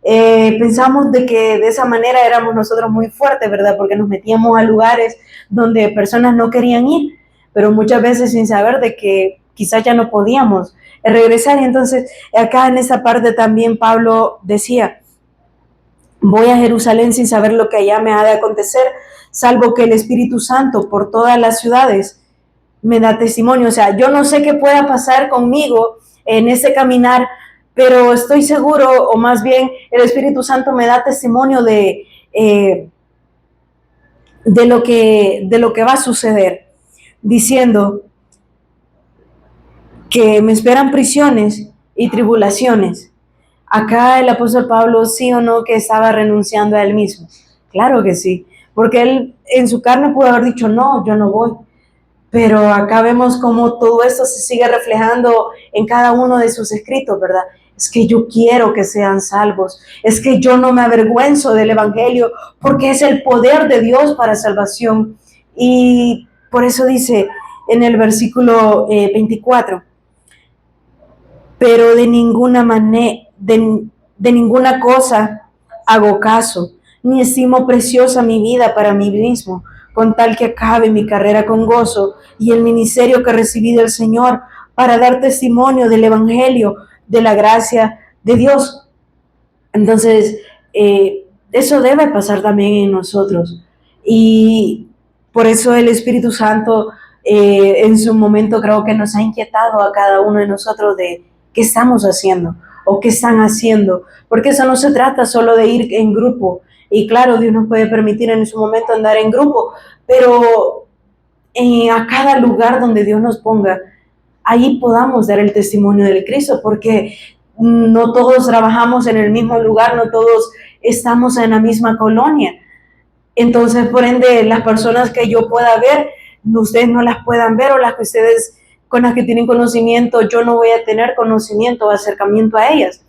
pensamos de que de esa manera éramos nosotros muy fuertes, ¿verdad? Porque nos metíamos a lugares donde personas no querían ir, pero muchas veces sin saber de que quizás ya no podíamos regresar. Y entonces acá en esa parte también Pablo decía, Voy a Jerusalén sin saber lo que allá me ha de acontecer, salvo que el Espíritu Santo por todas las ciudades me da testimonio. O sea, yo no sé qué pueda pasar conmigo en ese caminar, pero estoy seguro, o más bien el Espíritu Santo me da testimonio de lo que va a suceder, diciendo que me esperan prisiones y tribulaciones. Acá el apóstol Pablo, sí o no, que estaba renunciando a él mismo. Claro que sí, porque él en su carne pudo haber dicho, no, yo no voy. Pero acá vemos cómo todo esto se sigue reflejando en cada uno de sus escritos, ¿verdad? Es que yo quiero que sean salvos. Es que yo no me avergüenzo del evangelio porque es el poder de Dios para salvación. Y por eso dice en el versículo 24, pero de ninguna cosa hago caso, ni estimo preciosa mi vida para mí mismo, con tal que acabe mi carrera con gozo y el ministerio que recibí del Señor para dar testimonio del Evangelio, de la gracia de Dios. Entonces, eso debe pasar también en nosotros. Y por eso el Espíritu Santo en su momento creo que nos ha inquietado a cada uno de nosotros de qué estamos haciendo o qué están haciendo, porque eso no se trata solo de ir en grupo. Y claro, Dios nos puede permitir en su momento andar en grupo, pero a cada lugar donde Dios nos ponga, ahí podamos dar el testimonio del Cristo, porque no todos trabajamos en el mismo lugar, no todos estamos en la misma colonia. Entonces, por ende, las personas que yo pueda ver, ustedes no las puedan ver, o las que ustedes con las que tienen conocimiento, yo no voy a tener conocimiento o acercamiento a ellas.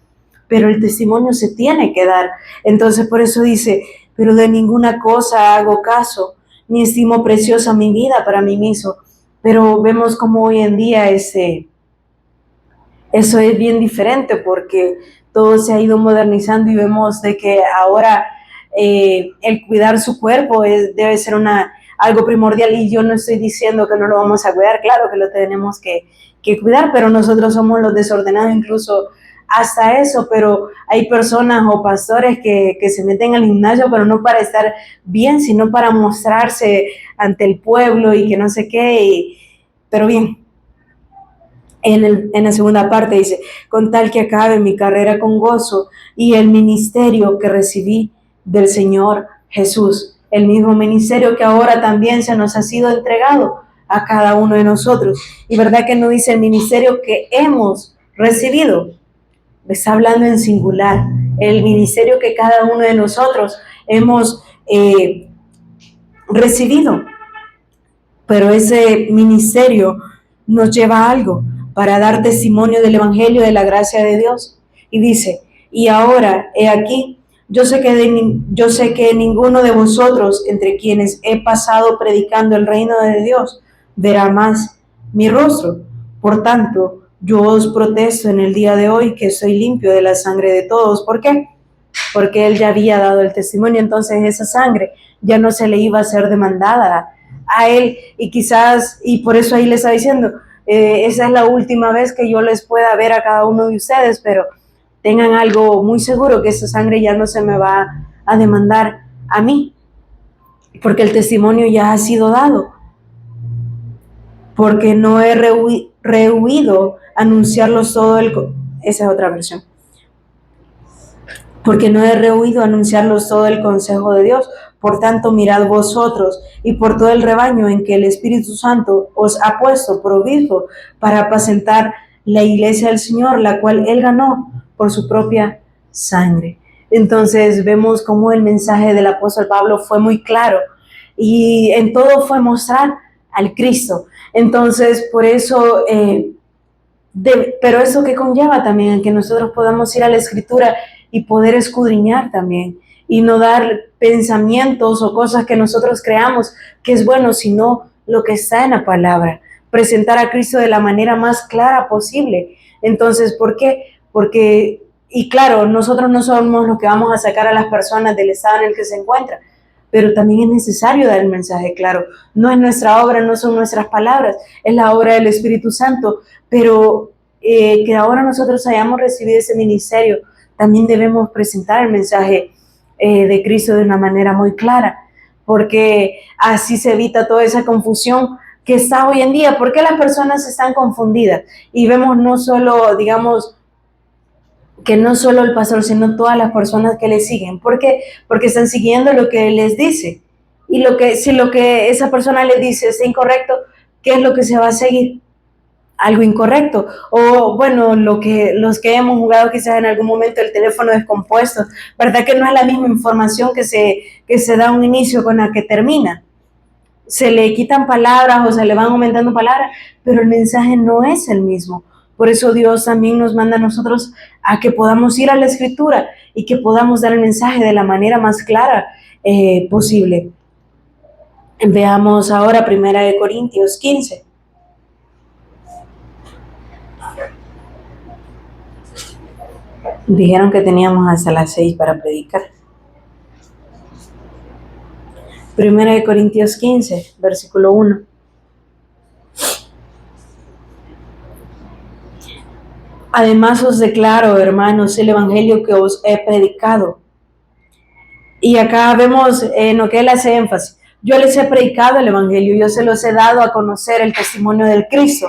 Pero el testimonio se tiene que dar. Entonces, por eso dice, pero de ninguna cosa hago caso, ni estimo preciosa mi vida para mí mismo. Pero vemos como hoy en día eso es bien diferente, porque todo se ha ido modernizando y vemos de que ahora el cuidar su cuerpo debe ser algo primordial, y yo no estoy diciendo que no lo vamos a cuidar, claro que lo tenemos que cuidar, pero nosotros somos los desordenados incluso hasta eso. Pero hay personas o pastores que se meten al gimnasio, pero no para estar bien, sino para mostrarse ante el pueblo y que no sé qué, pero bien. En la segunda parte dice, con tal que acabe mi carrera con gozo y el ministerio que recibí del Señor Jesús, el mismo ministerio que ahora también se nos ha sido entregado a cada uno de nosotros. Y verdad que no dice el ministerio que hemos recibido, está hablando en singular, el ministerio que cada uno de nosotros hemos recibido. Pero ese ministerio nos lleva a algo, para dar testimonio del Evangelio, de la gracia de Dios. Y dice, y ahora, he aquí, yo sé que ninguno de vosotros, entre quienes he pasado predicando el reino de Dios, verá más mi rostro. Por tanto, yo os protesto en el día de hoy que soy limpio de la sangre de todos. ¿Por qué? Porque él ya había dado el testimonio, entonces esa sangre ya no se le iba a ser demandada a él, y quizás, y por eso ahí le está diciendo, esa es la última vez que yo les pueda ver a cada uno de ustedes, pero tengan algo muy seguro, que esa sangre ya no se me va a demandar a mí, porque el testimonio ya ha sido dado, porque no he rehuido anunciarlos todo esa es otra versión, porque no he rehuido anunciarlos todo el consejo de Dios. Por tanto, mirad vosotros y por todo el rebaño en que el Espíritu Santo os ha puesto por obispo para apacentar la iglesia del Señor, la cual Él ganó por su propia sangre. Entonces vemos cómo el mensaje del apóstol Pablo fue muy claro, y en todo fue mostrar al Cristo. Entonces, por eso, pero eso que conlleva también que nosotros podamos ir a la Escritura y poder escudriñar también, y no dar pensamientos o cosas que nosotros creamos que es bueno, sino lo que está en la palabra. Presentar a Cristo de la manera más clara posible. Entonces, ¿por qué? Porque, y claro, nosotros no somos los que vamos a sacar a las personas del estado en el que se encuentran, pero también es necesario dar el mensaje claro. No es nuestra obra, no son nuestras palabras, es la obra del Espíritu Santo, pero que ahora nosotros hayamos recibido ese ministerio, también debemos presentar el mensaje de Cristo de una manera muy clara, porque así se evita toda esa confusión que está hoy en día. ¿Por qué las personas están confundidas? Y vemos no solo, digamos, que no solo el pastor, sino todas las personas que le siguen. ¿Por qué? Porque están siguiendo lo que él les dice. Y si lo que esa persona les dice es incorrecto, ¿qué es lo que se va a seguir? Algo incorrecto. O bueno, los que hemos jugado quizás en algún momento el teléfono descompuesto, ¿verdad que no es la misma información que se da a un inicio con la que termina? Se le quitan palabras o se le van aumentando palabras, pero el mensaje no es el mismo. Por eso Dios también nos manda a nosotros a que podamos ir a la Escritura y que podamos dar el mensaje de la manera más clara posible. Veamos ahora 1 Corintios 15. Dijeron que teníamos hasta las 6 para predicar. 1 Corintios 15, versículo 1. Además os declaro, hermanos, el evangelio que os he predicado. Y acá vemos en lo que él hace énfasis. Yo les he predicado el evangelio, yo se los he dado a conocer el testimonio del Cristo.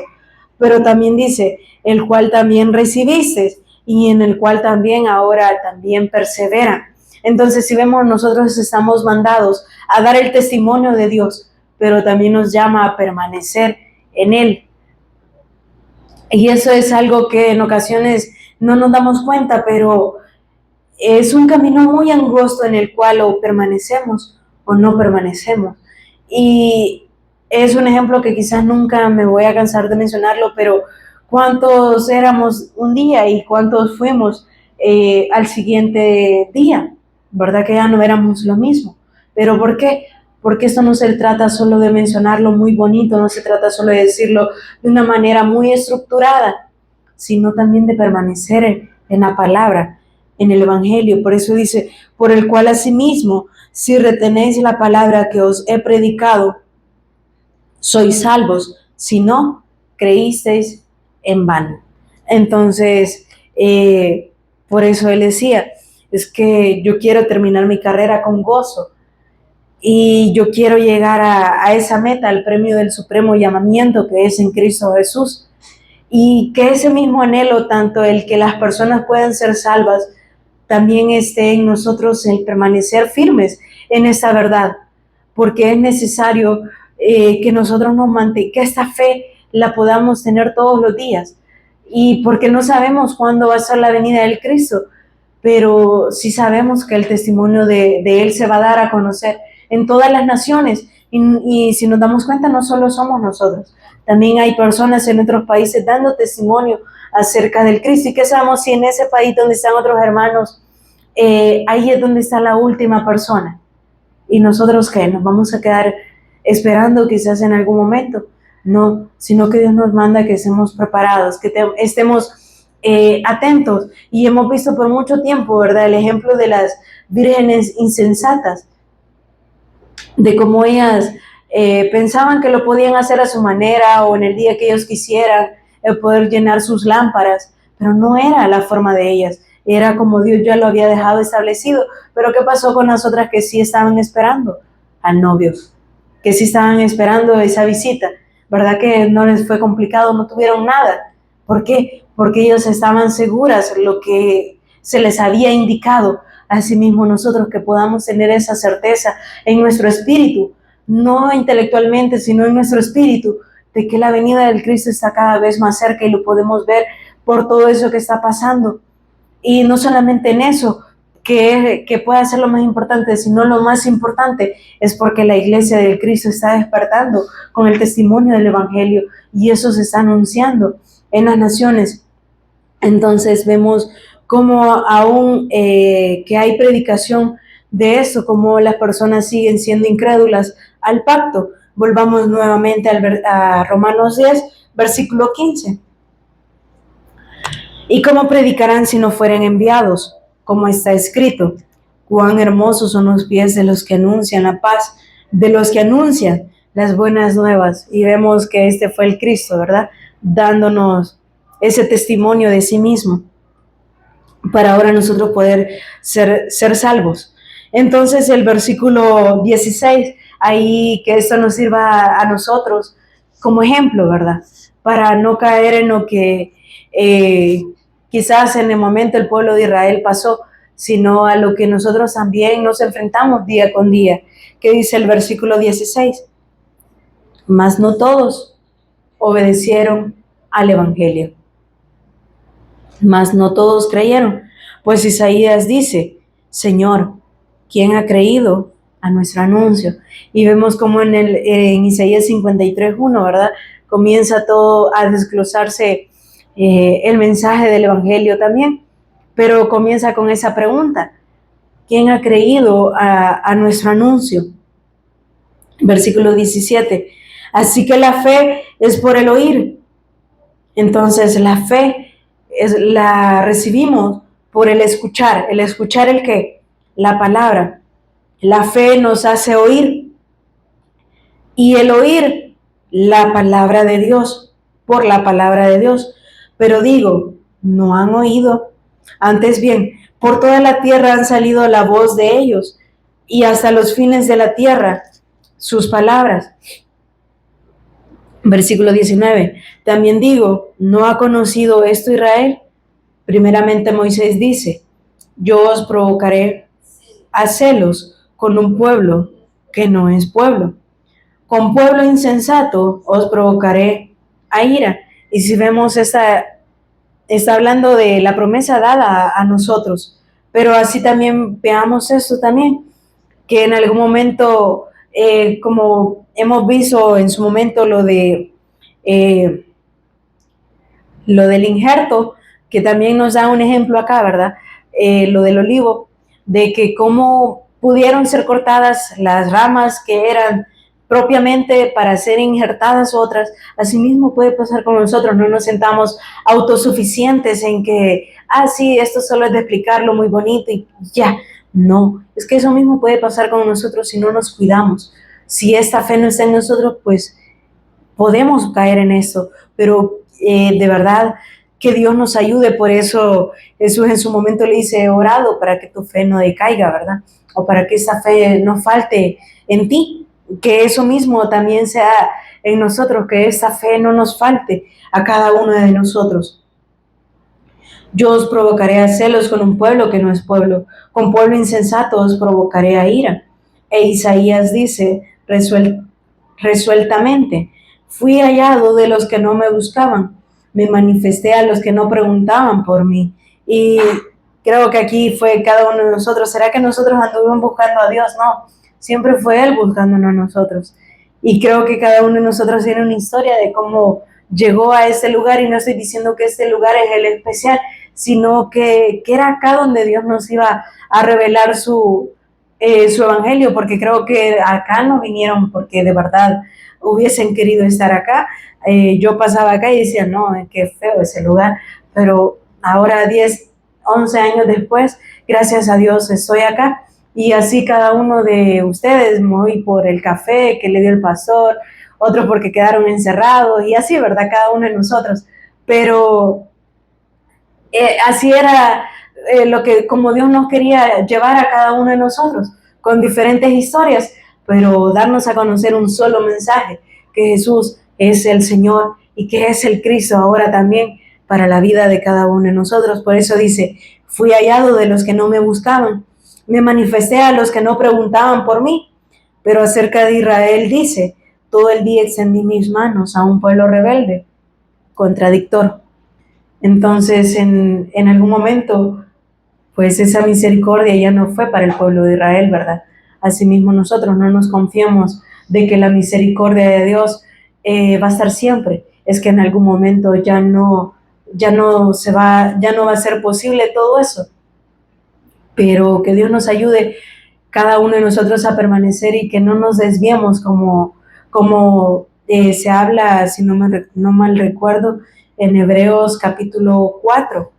Pero también dice, el cual también recibiste y en el cual también ahora también perseveran. Entonces, si vemos, nosotros estamos mandados a dar el testimonio de Dios, pero también nos llama a permanecer en él. Y eso es algo que en ocasiones no nos damos cuenta, pero es un camino muy angosto en el cual o permanecemos o no permanecemos. Y es un ejemplo que quizás nunca me voy a cansar de mencionarlo, pero ¿cuántos éramos un día y cuántos fuimos al siguiente día? ¿Verdad que ya no éramos lo mismo? ¿Pero por qué? Porque esto no se trata solo de mencionarlo muy bonito, no se trata solo de decirlo de una manera muy estructurada, sino también de permanecer en la palabra, en el evangelio. Por eso dice, por el cual asimismo, si retenéis la palabra que os he predicado, sois salvos, si no, creísteis en vano. Entonces, por eso él decía, es que yo quiero terminar mi carrera con gozo y yo quiero llegar a esa meta, al premio del supremo llamamiento que es en Cristo Jesús. Y que ese mismo anhelo, tanto el que las personas puedan ser salvas, también esté en nosotros el permanecer firmes en esta verdad, porque es necesario que nosotros nos mantengamos, que esta fe la podamos tener todos los días, y porque no sabemos cuándo va a ser la venida del Cristo, pero sí sabemos que el testimonio de Él se va a dar a conocer en todas las naciones, y si nos damos cuenta, no solo somos nosotros, también hay personas en otros países dando testimonio acerca del Cristo. ¿Y qué sabemos si en ese país donde están otros hermanos, ahí es donde está la última persona? ¿Y nosotros qué? ¿Nos vamos a quedar esperando quizás en algún momento? No, sino que Dios nos manda que estemos preparados, que estemos atentos. Y hemos visto por mucho tiempo, ¿verdad?, el ejemplo de las vírgenes insensatas, de cómo ellas pensaban que lo podían hacer a su manera o en el día que ellos quisieran, poder llenar sus lámparas, pero no era la forma de ellas, era como Dios ya lo había dejado establecido. Pero ¿qué pasó con las otras que sí estaban esperando al novio? Que sí estaban esperando esa visita, ¿verdad que no les fue complicado? No tuvieron nada. ¿Por qué? Porque ellos estaban seguras de lo que se les había indicado. Asimismo, nosotros que podamos tener esa certeza en nuestro espíritu, no intelectualmente, sino en nuestro espíritu, de que la venida del Cristo está cada vez más cerca y lo podemos ver por todo eso que está pasando. Y no solamente en eso, que pueda ser lo más importante, sino lo más importante es porque la iglesia del Cristo está despertando con el testimonio del evangelio y eso se está anunciando en las naciones. Entonces vemos cómo aún que hay predicación de eso, cómo las personas siguen siendo incrédulas al pacto. Volvamos nuevamente a Romanos 10, versículo 15. ¿Y cómo predicarán si no fueren enviados? Como está escrito, cuán hermosos son los pies de los que anuncian la paz, de los que anuncian las buenas nuevas. Y vemos que este fue el Cristo, ¿verdad?, dándonos ese testimonio de sí mismo, para ahora nosotros poder ser salvos. Entonces el versículo 16, ahí que esto nos sirva a nosotros como ejemplo, ¿verdad? Para no caer en lo que quizás en el momento el pueblo de Israel pasó, sino a lo que nosotros también nos enfrentamos día con día. ¿Qué dice el versículo 16? Mas no todos obedecieron al evangelio. Mas no todos creyeron, pues Isaías dice: Señor, ¿quién ha creído a nuestro anuncio? Y vemos como en Isaías 53:1, ¿verdad? Comienza todo a desglosarse el mensaje del evangelio también, pero comienza con esa pregunta: ¿quién ha creído a nuestro anuncio? Versículo 17. Así que la fe es por el oír. Entonces la fe la recibimos por el escuchar. ¿El escuchar el qué? La palabra. La fe nos hace oír. Y el oír la palabra de Dios, por la palabra de Dios. Pero digo, no han oído. Antes bien, por toda la tierra han salido la voz de ellos, y hasta los fines de la tierra sus palabras. Versículo 19. También digo, ¿no ha conocido esto Israel? Primeramente Moisés dice: yo os provocaré a celos con un pueblo que no es pueblo. Con pueblo insensato os provocaré a ira. Y si vemos está hablando de la promesa dada a nosotros. Pero así también veamos esto también, que en algún momento, como hemos visto en su momento lo del injerto, que también nos da un ejemplo acá, ¿verdad? Lo del olivo, de que cómo pudieron ser cortadas las ramas que eran propiamente para ser injertadas otras. Asimismo puede pasar con nosotros, no nos sentamos autosuficientes en que, sí, esto solo es de explicarlo muy bonito y ya. No, es que eso mismo puede pasar con nosotros si no nos cuidamos. Si esta fe no está en nosotros, pues podemos caer en eso, pero de verdad que Dios nos ayude. Por eso Jesús en su momento le dice: he orado para que tu fe no decaiga, ¿verdad? O para que esa fe no falte en ti, que eso mismo también sea en nosotros, que esa fe no nos falte a cada uno de nosotros. Yo os provocaré a celos con un pueblo que no es pueblo, con pueblo insensato os provocaré a ira. E Isaías dice resueltamente: fui hallado de los que no me buscaban, me manifesté a los que no preguntaban por mí. Y creo que aquí fue cada uno de nosotros. ¿Será que nosotros anduvimos buscando a Dios? No, siempre fue Él buscándonos a nosotros. Y creo que cada uno de nosotros tiene una historia de cómo llegó a este lugar, y no estoy diciendo que este lugar es el especial, sino que era acá donde Dios nos iba a revelar su evangelio, porque creo que acá no vinieron porque de verdad hubiesen querido estar acá. Yo pasaba acá y decía: no, qué feo ese lugar, pero ahora 10, 11 años después, gracias a Dios estoy acá. Y así cada uno de ustedes, muy por el café que le dio el pastor, otros porque quedaron encerrados, y así, ¿verdad? Cada uno de nosotros. Pero así era lo que, como Dios nos quería llevar a cada uno de nosotros, con diferentes historias, pero darnos a conocer un solo mensaje: que Jesús es el Señor y que es el Cristo ahora también para la vida de cada uno de nosotros. Por eso dice: fui hallado de los que no me buscaban, me manifesté a los que no preguntaban por mí. Pero acerca de Israel dice: todo el día extendí mis manos a un pueblo rebelde, contradictor. Entonces, en algún momento, pues esa misericordia ya no fue para el pueblo de Israel, ¿verdad? Asimismo, nosotros no nos confiamos de que la misericordia de Dios va a estar siempre. Es que en algún momento ya no va a ser posible todo eso. Pero que Dios nos ayude cada uno de nosotros a permanecer y que no nos desviemos como se habla, si no mal recuerdo, en Hebreos capítulo 4,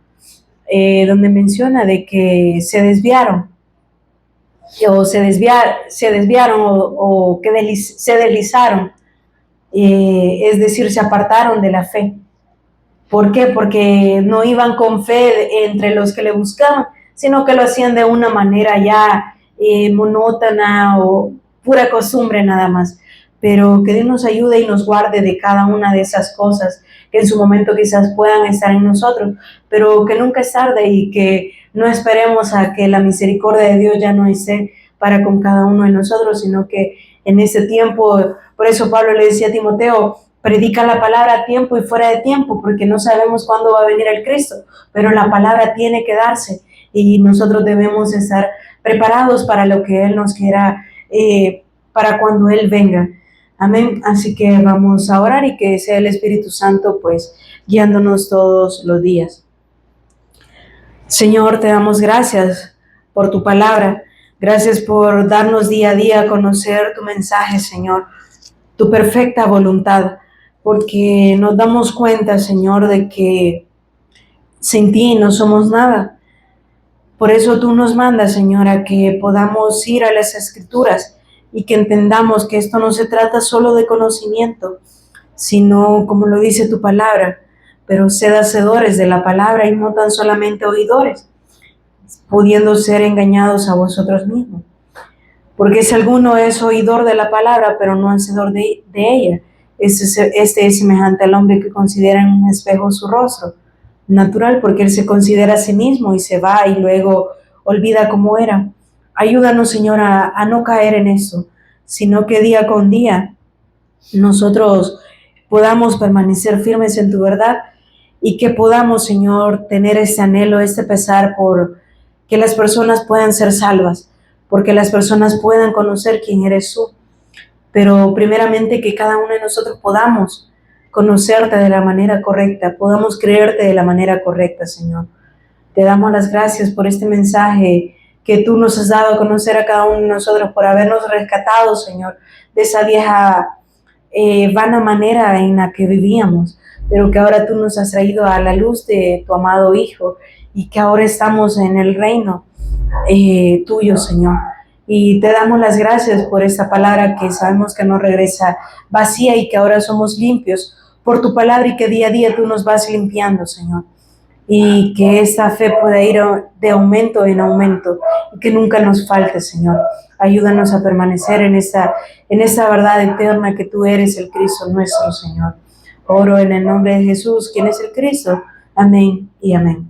donde menciona de que se desviaron o que se deslizaron, es decir, se apartaron de la fe. ¿Por qué? Porque no iban con fe entre los que le buscaban, sino que lo hacían de una manera ya monótona o pura costumbre nada más, pero que Dios nos ayude y nos guarde de cada una de esas cosas que en su momento quizás puedan estar en nosotros, pero que nunca es tarde y que no esperemos a que la misericordia de Dios ya no esté para con cada uno de nosotros, sino que en ese tiempo, por eso Pablo le decía a Timoteo, predica la palabra a tiempo y fuera de tiempo, porque no sabemos cuándo va a venir el Cristo, pero la palabra tiene que darse y nosotros debemos estar preparados para lo que Él nos quiera, para cuando Él venga. Amén. Así que vamos a orar y que sea el Espíritu Santo pues guiándonos todos los días. Señor, te damos gracias por tu palabra. Gracias por darnos día a día a conocer tu mensaje, Señor, tu perfecta voluntad, porque nos damos cuenta, Señor, de que sin ti no somos nada. Por eso tú nos mandas, Señor, a que podamos ir a las Escrituras y que entendamos que esto no se trata solo de conocimiento, sino, como lo dice tu palabra, pero sed hacedores de la palabra y no tan solamente oidores, pudiendo ser engañados a vosotros mismos. Porque si alguno es oidor de la palabra, pero no hacedor de ella, este es semejante al hombre que considera en un espejo su rostro natural, porque él se considera a sí mismo y se va y luego olvida cómo era. Ayúdanos, Señor, a no caer en eso, sino que día con día nosotros podamos permanecer firmes en tu verdad y que podamos, Señor, tener este anhelo, este pesar por que las personas puedan ser salvas, porque las personas puedan conocer quién eres tú. Pero primeramente que cada uno de nosotros podamos conocerte de la manera correcta, podamos creerte de la manera correcta, Señor. Te damos las gracias por este mensaje que tú nos has dado a conocer a cada uno de nosotros, por habernos rescatado, Señor, de esa vieja vana manera en la que vivíamos, pero que ahora tú nos has traído a la luz de tu amado Hijo y que ahora estamos en el reino tuyo, Señor. Y te damos las gracias por esta palabra que sabemos que no regresa vacía y que ahora somos limpios por tu palabra y que día a día tú nos vas limpiando, Señor. Y que esta fe pueda ir de aumento en aumento y que nunca nos falte, Señor. Ayúdanos a permanecer en esta verdad eterna que tú eres el Cristo nuestro, Señor. Oro en el nombre de Jesús, quien es el Cristo. Amén y amén.